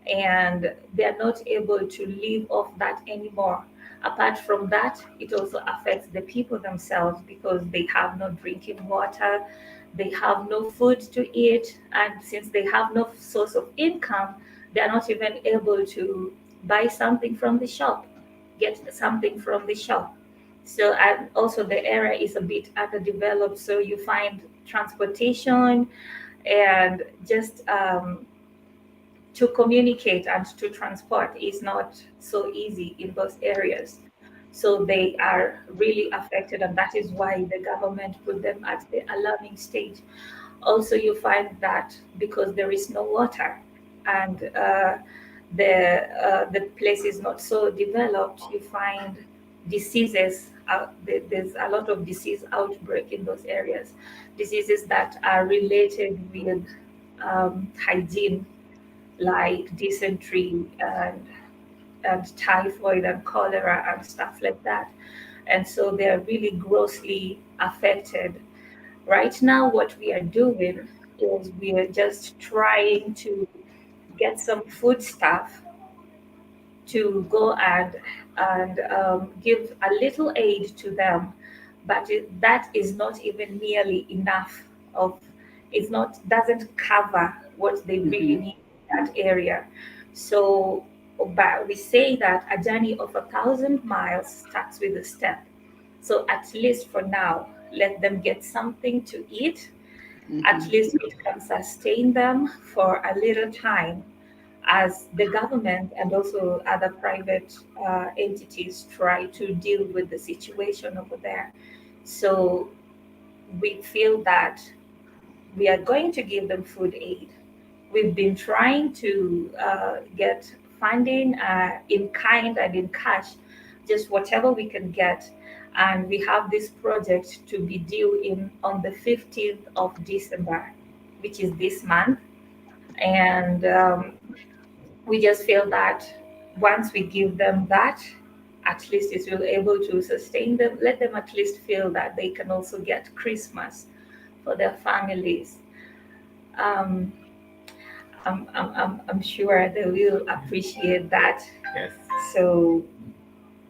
and they are not able to live off that anymore. Apart from that, it also affects the people themselves because they have no drinking water, they have no food to eat, and since they have no source of income, they are not even able to buy something from the shop, get something from the shop. So, and also the area is a bit underdeveloped, so you find transportation and just to communicate and to transport is not so easy in those areas. So they are really affected, and that is why the government put them at the alarming stage. Also, you find that because there is no water and the place is not so developed, you find diseases. There's a lot of disease outbreak in those areas, diseases that are related with hygiene, like dysentery and typhoid and cholera and stuff like that. And so they're really grossly affected. Right now, what we are doing is we are just trying to get some food stuff to go and give a little aid to them, but that is not even nearly enough. Of it's not doesn't cover what they really need in that area. So, but we say that a journey of 1,000 miles starts with a step. So at least for now, let them get something to eat. At least it can sustain them for a little time as the government and also other private entities try to deal with the situation over there. So we feel that we are going to give them food aid. We've been trying to get funding in kind and in cash, just whatever we can get. And we have this project to be due in on the 15th of December, which is this month. And we just feel that once we give them that, at least it will able to sustain them, let them at least feel that they can also get Christmas for their families. Um, I'm sure they will appreciate that. Yes. So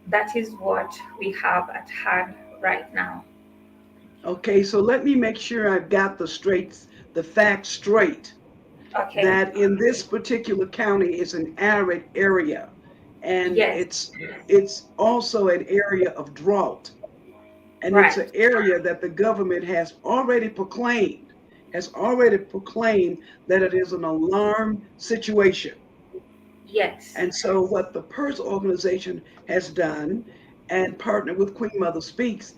that is what we have at hand right now. Okay, so let me make sure I've got the facts straight. Okay. That in this particular county is an arid area, and Yes. it's also an area of drought, and it's Right. an area that the government has already proclaimed that it is an alarm situation. Yes. And so what the PERS organization has done and partnered with Queen Mother Speaks,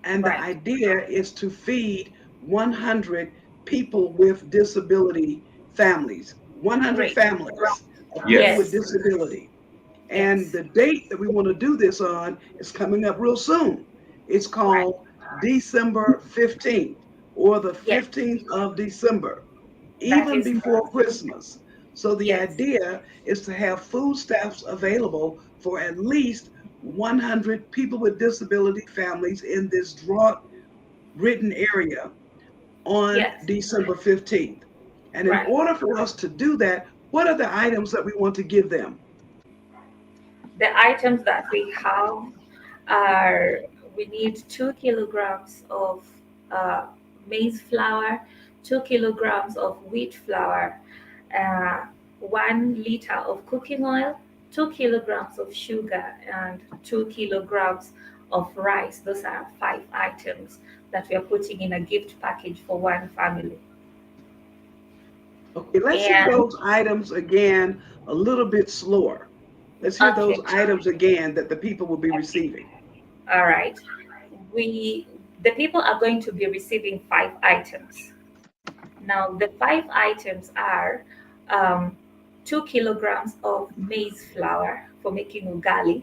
and the Right. idea is to feed 100 people with disability families, 100 Great. families of people with Yes. Yes. disability. And Yes. the date that we want to do this on is coming up real soon. It's Right. called December 15th or the Yes. 15th of December, That even is before correct. Christmas. So the Yes. idea is to have food stamps available for at least 100 people with disability families in this drought ridden area on Yes. December 15th. And in Right. order for us to do that, what are the items that we want to give them? The items that we have are, we need 2 kilograms of uh, maize flour, 2 kilograms of wheat flour, uh, 1 liter of cooking oil, 2 kilograms of sugar, and 2 kilograms of rice. Those are 5 items that we are putting in a gift package for one family. Okay, let's hear And those items again a little bit slower. Let's hear those okay, items again that the people will be receiving. all right. We the people are going to be receiving 5 items. Now, the 5 items are um, 2 kilograms of maize flour for making ugali,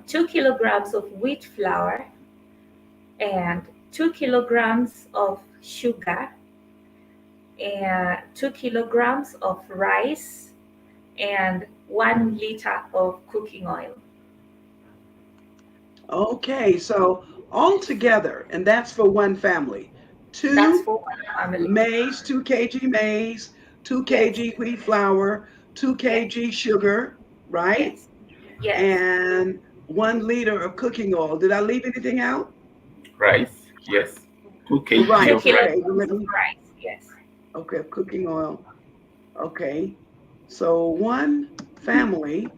2 kilograms of wheat flour, and 2 kilograms of sugar, and 2 kilograms of rice, and 1 liter of cooking oil. Okay, so all together, and that's for one family. That's Two for one family. maize, 2 kg maize, 2 Yes, kg wheat flour, 2 yes, kg sugar, right? yes, yes. And 1 liter of cooking oil. Did I leave anything out? Rice. Yes. 2 Oh, kg Two right. of rice. Okay. kilograms of rice. Yes. Okay, cooking oil. Okay. So one family,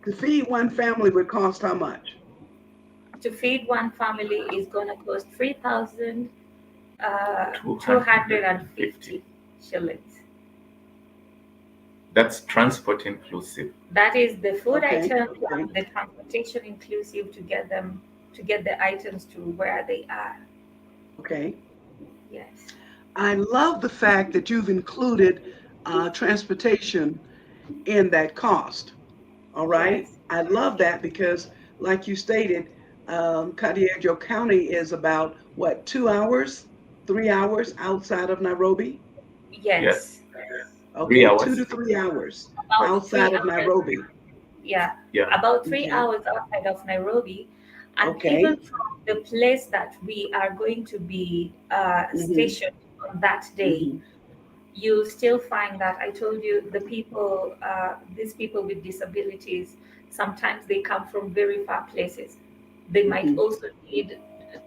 to feed one family would cost how much? To feed one family is gonna cost 250. 3,250 shillings. That's transport inclusive. That is the food Okay. item Okay. plus the transportation inclusive to get them to get the items to where they are. Okay. Yes. I love the fact that you've included transportation in that cost. All right. Yes. I love that because, like you stated, Cardiajo County is about what, 2 hours, 3 hours outside of Nairobi? Yes. Yes. 3 Okay, two hours. to 3 hours About outside three of hours. Nairobi. Yeah. Yeah. About three Okay. hours outside of Nairobi. And Okay. even from the place that we are going to be Mm-hmm. stationed on that day, Mm-hmm. you still find that I told you the people, these people with disabilities, sometimes they come from very far places. They might Mm-hmm. also need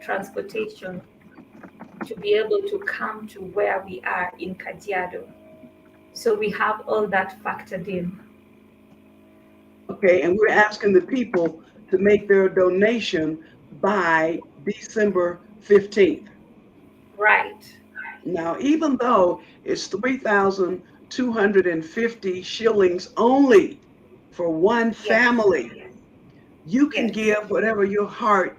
transportation to be able to come to where we are in Kajiado. So we have all that factored in. Okay, and we're asking the people to make their donation by December 15th. Right. Now, even though it's 3,250 shillings only for one Yes. family, you can Yes. give whatever your heart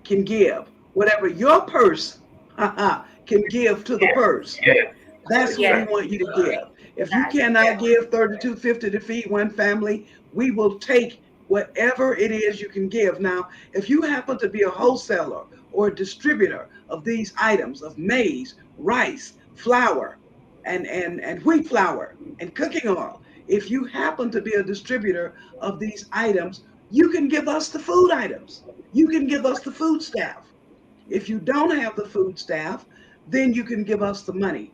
can give, whatever your purse can give to the purse. Yes. That's what we Yes. want you to give. If you That. cannot give $32.50 to feed one family, we will take whatever it is you can give. Now, if you happen to be a wholesaler or a distributor of these items of maize, rice, flour, and wheat flour and cooking oil, if you happen to be a distributor of these items, you can give us the food items. You can give us the food staff. If you don't have the food staff, then you can give us the money.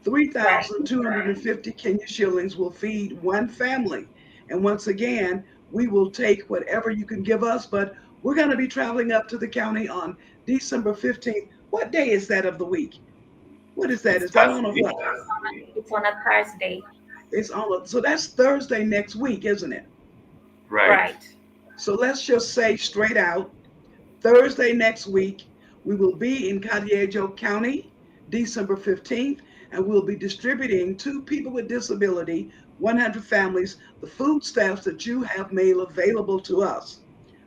Right. 3,250 Kenya shillings will feed one family. And once again, we will take whatever you can give us, but we're going to be traveling up to the county on December 15th. What day is that of the week? What is that? It's Is that on a Thursday. what? It's on a Thursday. It's on a, so that's Thursday next week, isn't it? Right. Right. So let's just say straight out, Thursday next week, we will be in Catiejo County, December 15th, and we'll be distributing to people with disability, 100 families, the food stamps that you have made available to us.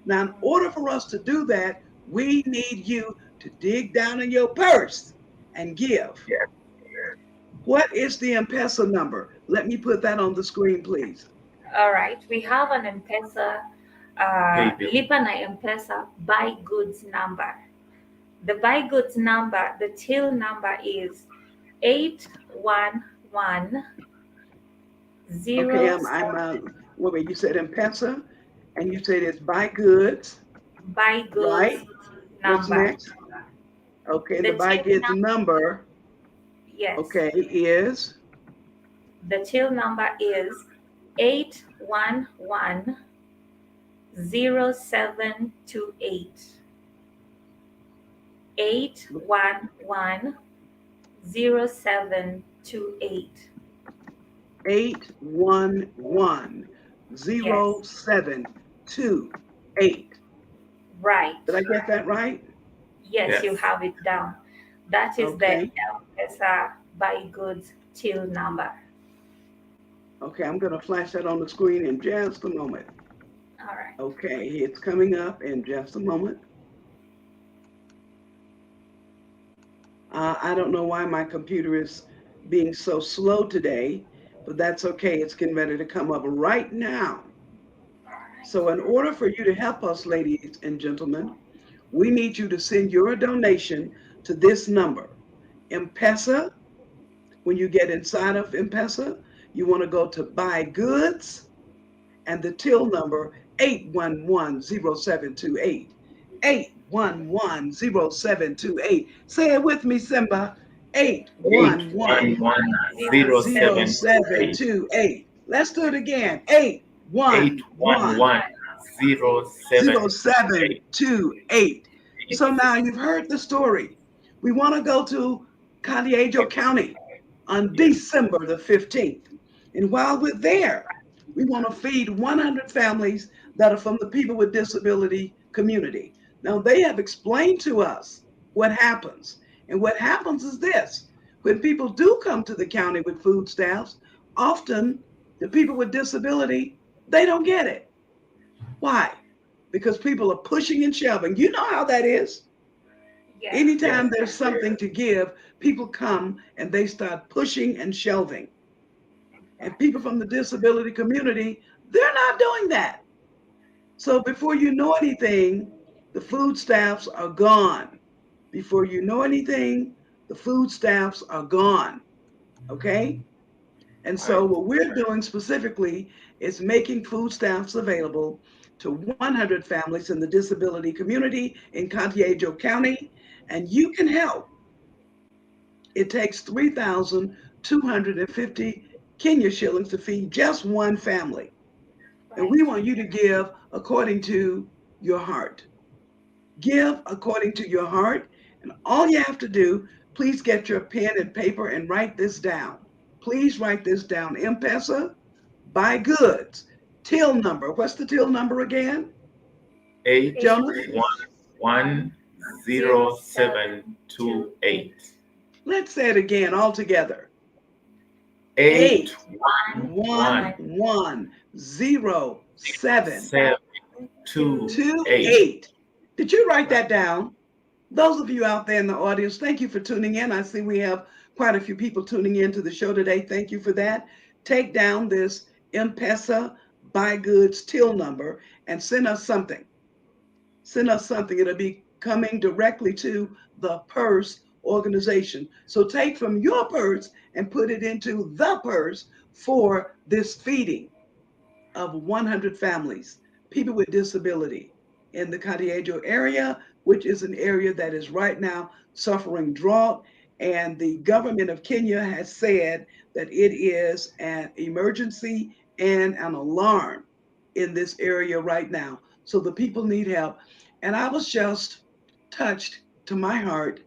Now, in order for us to do that, we need you to dig down in your purse and give. Yes. What is the M-Pesa number? Let me put that on the screen, please. All right. We have an M-Pesa, Pay bill. Lipa na M-Pesa buy goods number. The buy goods number, the till number is 811 Okay, wait, you said M-Pesa, and you said it's buy goods, buy goods right? What's number. next? Okay, The the buy till goods number, Yes. okay, is The till number is 811 0728. 811 0728. 8110728. Right. Did I get that right? Yes, you Yes. have it down. That is Okay. the M-Pesa buy goods till number. Okay, I'm going to flash that on the screen in just a moment. All right. Okay, it's coming up in just a moment. I don't know why my computer is being so slow today, but that's okay. It's getting ready to come up right now. So in order for you to help us, ladies and gentlemen, we need you to send your donation to this number. M-Pesa, when you get inside of M-Pesa, you want to go to buy goods and the till number 8110728. 8110728. Say it with me, Simba. 8110728. 8110728. Let's do it again. 8110728. 8110728. So now you've heard the story. We want to go to Catiejo County on December the 15th. And while we're there, we want to feed 100 families that are from the people with disability community. Now, they have explained to us what happens. And what happens is this: when people do come to the county with food stamps, often the people with disability, they don't get it. Why? Because people are pushing and shoving. You know how that is. Yes. Anytime there's something to give, people come and they start pushing and shelving. And people from the disability community, they're not doing that. So before you know anything, the food stamps are gone. Before you know anything, the food stamps are gone. Okay? And so what we're doing specifically is making food stamps available to 100 families in the disability community in Catiejo County, and you can help. It takes 3,250 Kenya shillings to feed just one family. And we want you to give according to your heart. Give according to your heart. And all you have to do, please get your pen and paper and write this down. Please write this down. M-Pesa, buy goods. Till number. What's the till number again? 8110728. Let's say it again all together. 8110728. Did you write that down? Those of you out there in the audience, thank you for tuning in. I see we have quite a few people tuning in to the show today. Thank you for that. Take down this M-Pesa buy goods till number and send us something. Send us something. It'll be coming directly to the purse organization. So take from your purse and put it into the purse for this feeding of 100 families, people with disability in the Cartiejo area, which is an area that is right now suffering drought. And the government of Kenya has said that it is an emergency and an alarm in this area right now. So the people need help. And I was just touched to my heart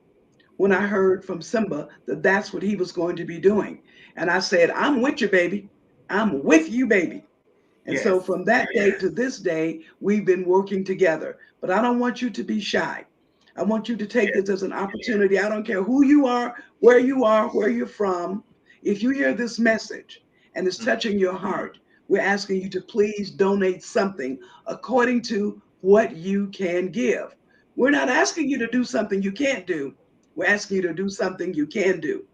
when I heard from Simba that that's what he was going to be doing. And I said, I'm with you, baby. I'm with you, baby. And so Yes. from that day to this day, we've been working together. But I don't want you to be shy. I want you to take Yes. this as an opportunity. I don't care who you are, where you're from. If you hear this message and it's Mm. touching your heart, we're asking you to please donate something according to what you can give. We're not asking you to do something you can't do. We're asking you to do something you can do.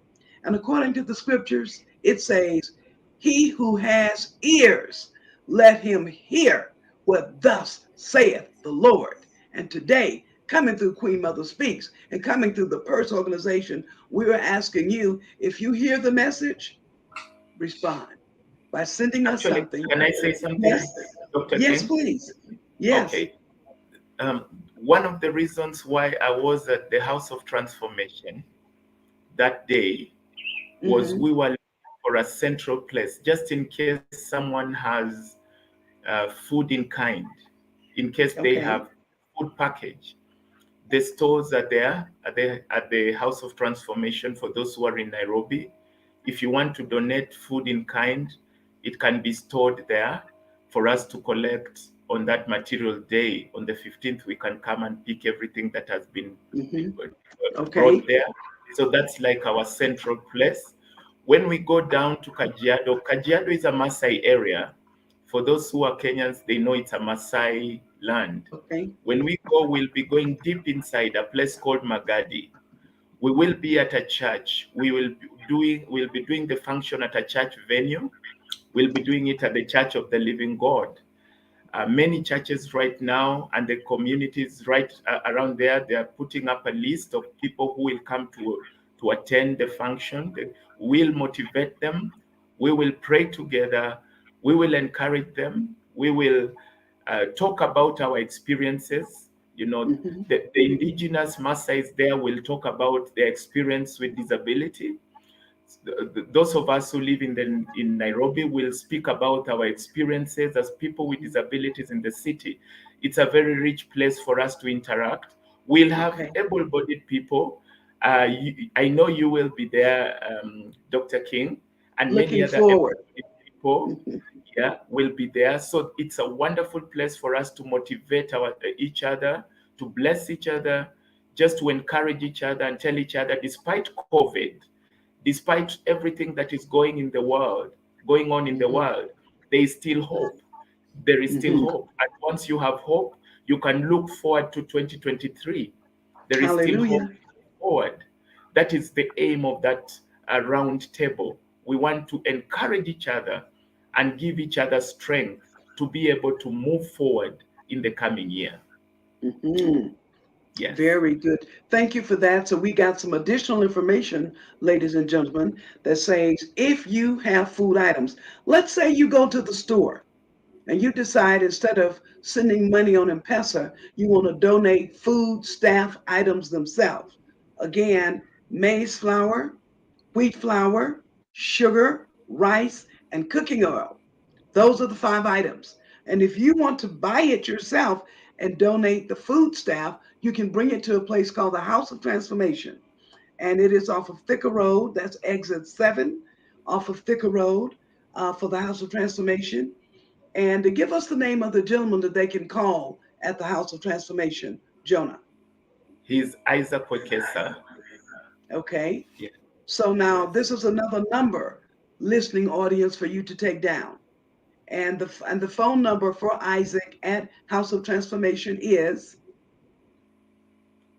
And according to the scriptures, it says, he who has ears, let him hear what thus saith the Lord. And today, coming through Queen Mother Speaks and coming through the Purse organization, we are asking you, if you hear the message, respond by sending us Actually, something. can I say something, Yes, Dr. yes, King? please. Yes. Okay. One of the reasons why I was at the House of Transformation that day was Mm-hmm. we were looking for a central place, just in case someone has food in kind, in case they Okay. have food package. The stores are there at the House of Transformation for those who are in Nairobi. If you want to donate food in kind, it can be stored there for us to collect on that material day. On the 15th, we can come and pick everything that has been Mm-hmm. brought Okay. there. So that's like our central place. When we go down to Kajiado, Kajiado is a Maasai area. For those who are Kenyans, they know it's a Maasai land. Okay. When we go, we'll be going deep inside a place called Magadi. We will be at a church. We'll be doing the function at a church venue. We'll be doing it at the Church of the Living God. Many churches right now and the communities right around there, they are putting up a list of people who will come to attend the function. We'll motivate them. We will pray together. We will encourage them. We will talk about our experiences. You know, Mm-hmm. the indigenous Maasais there will talk about their experience with disability. Those of us who live in Nairobi will speak about our experiences as people with disabilities in the city. It's a very rich place for us to interact. We'll have Okay. able-bodied people. I know you will be there, Dr. King, and many Looking other forward. able-bodied people. Mm-hmm. Yeah, will be there. So it's a wonderful place for us to motivate each other, to bless each other, just to encourage each other and tell each other, despite COVID, despite everything that is going on in the Mm-hmm. world, there is still hope. There is still Mm-hmm. hope. And once you have hope, you can look forward to 2023. There is still hope Hallelujah. forward. That is the aim of that round table. We want to encourage each other and give each other strength to be able to move forward in the coming year. Mm-hmm. Yes. Very good. Thank you for that. So we got some additional information, ladies and gentlemen, that says if you have food items, let's say you go to the store and you decide instead of sending money on M-Pesa, you want to donate food staff items themselves. Again, maize flour, wheat flour, sugar, rice, and cooking oil. Those are the 5 items. And if you want to buy it yourself and donate the food staff, you can bring it to a place called the House of Transformation. And it is off of Thicker Road. That's exit 7 off of Thicker Road for the House of Transformation. And to give us the name of the gentleman that they can call at the House of Transformation, Jonah. He's Isaac Wekesa. Okay. Yeah. So now Yes. this is another number, listening audience, for you to take down. And the phone number for Isaac at House of Transformation is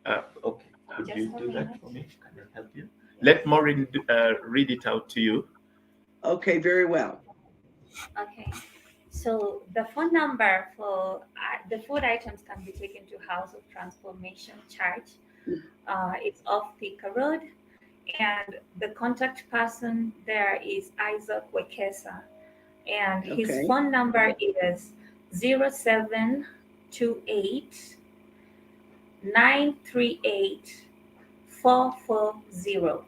Okay, could Just you a do that minute. for me? Can I help you? Let Maureen read it out to you. Okay, very well. Okay. So the phone number for the food items can be taken to House of Transformation Church. It's off Thika Road, and the contact person there is Isaac Wekesa, and his Okay. phone number is 0728 938 440.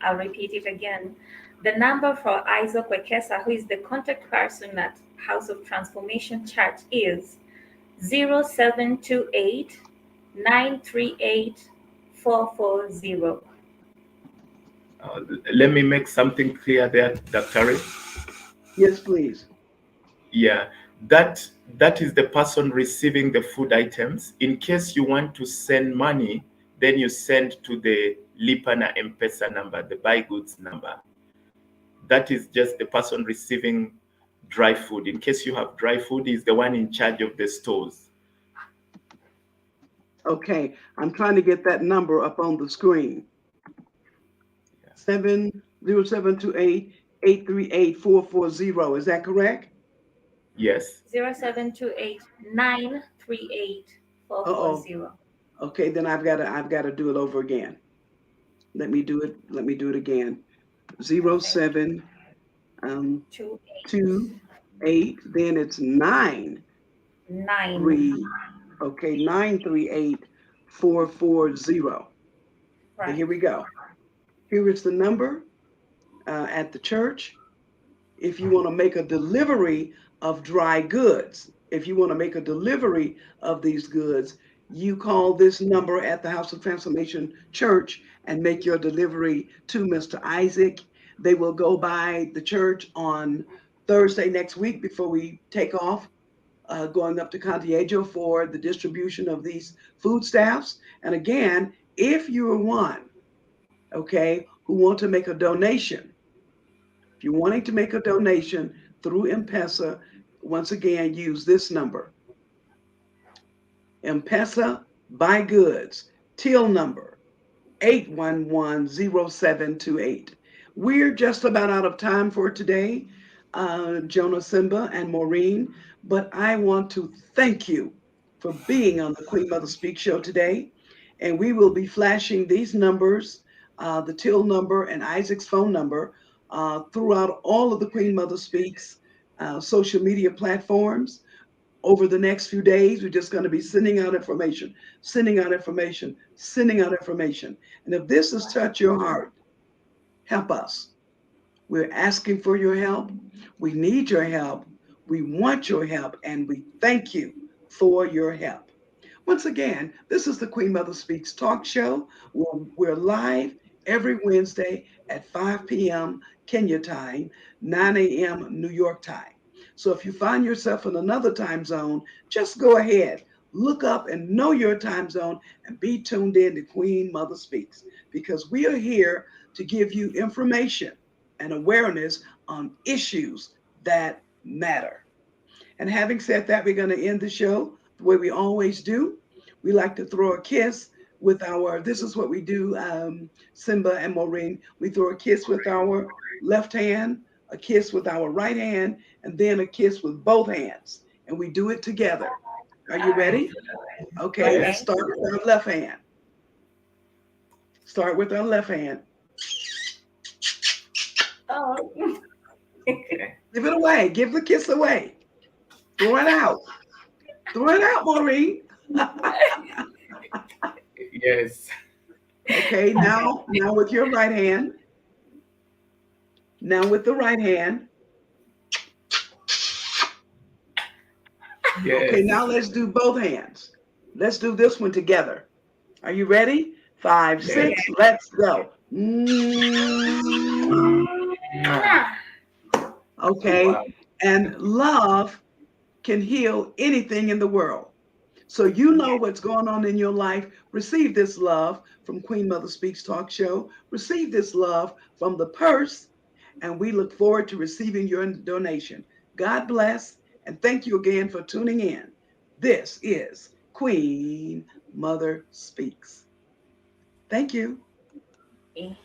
I'll repeat it again. The number for Isaac Wekesa, who is the contact person at House of Transformation Church, is 0728 938 440. Let me make something clear there, Dr. Ray. Yes, please. Yeah, that that is the person receiving the food items. In case you want to send money, then you send to the Lipana M-Pesa number, the buy goods number. That is just the person receiving dry food. In case you have dry food, is the one in charge of the stores. Okay, I'm trying to get that number up on the screen. 70728 838 440. Is that correct? Yes. 0728 938 Uh-oh. 440. Okay, then I've got to do it over again. Let me do it again. 07 28 2 8, then it's 9 9. 3. Okay, 938 440. Okay, Right. here we go. Here is the number at the church. If you want to make a delivery of dry goods, if you want to make a delivery of these goods, you call this number at the House of Transformation Church and make your delivery to Mr. Isaac. They will go by the church on Thursday next week before we take off, going up to Contiago for the distribution of these food staffs. And again, if you are one, okay, who want to make a donation, if you're wanting to make a donation through M-Pesa, once again, use this number. M-Pesa buy goods, till number 8110728. We're just about out of time for today, Jonah, Simba, and Maureen, but I want to thank you for being on the Queen Mother Speak show today. And we will be flashing these numbers, the till number and Isaac's phone number, throughout all of the Queen Mother Speaks social media platforms. Over the next few days, we're just going to be sending out information, sending out information, sending out information. And if this has touched your heart, help us. We're asking for your help. We need your help. We want your help. And we thank you for your help. Once again, this is the Queen Mother Speaks talk show. We're live every Wednesday at 5 p.m. Kenya time, 9 a.m. New York time. So if you find yourself in another time zone, just go ahead, look up and know your time zone and be tuned in to Queen Mother Speaks, because we are here to give you information and awareness on issues that matter. And having said that, we're going to end the show the way we always do. We like to throw a kiss with our, this is what we do, Simba and Maureen. We throw a kiss with our left hand, a kiss with our right hand, and then a kiss with both hands. And we do it together. Are you All right. ready? Okay, let's Okay. start with our left hand. Start with our left hand. Oh. Okay. Give it away. Give the kiss away. Throw it out. Throw it out, Maureen. Yes. Okay, now with your right hand. Now with the right hand. Yes. Okay, now let's do both hands. Let's do this one together. Are you ready? 5, 6, let's go. Okay, Wow. and love can heal anything in the world. So you know what's going on in your life. Receive this love from Queen Mother Speaks Talk Show. Receive this love from the purse, and we look forward to receiving your donation. God bless, and thank you again for tuning in. This is Queen Mother Speaks. Thank you. Amen.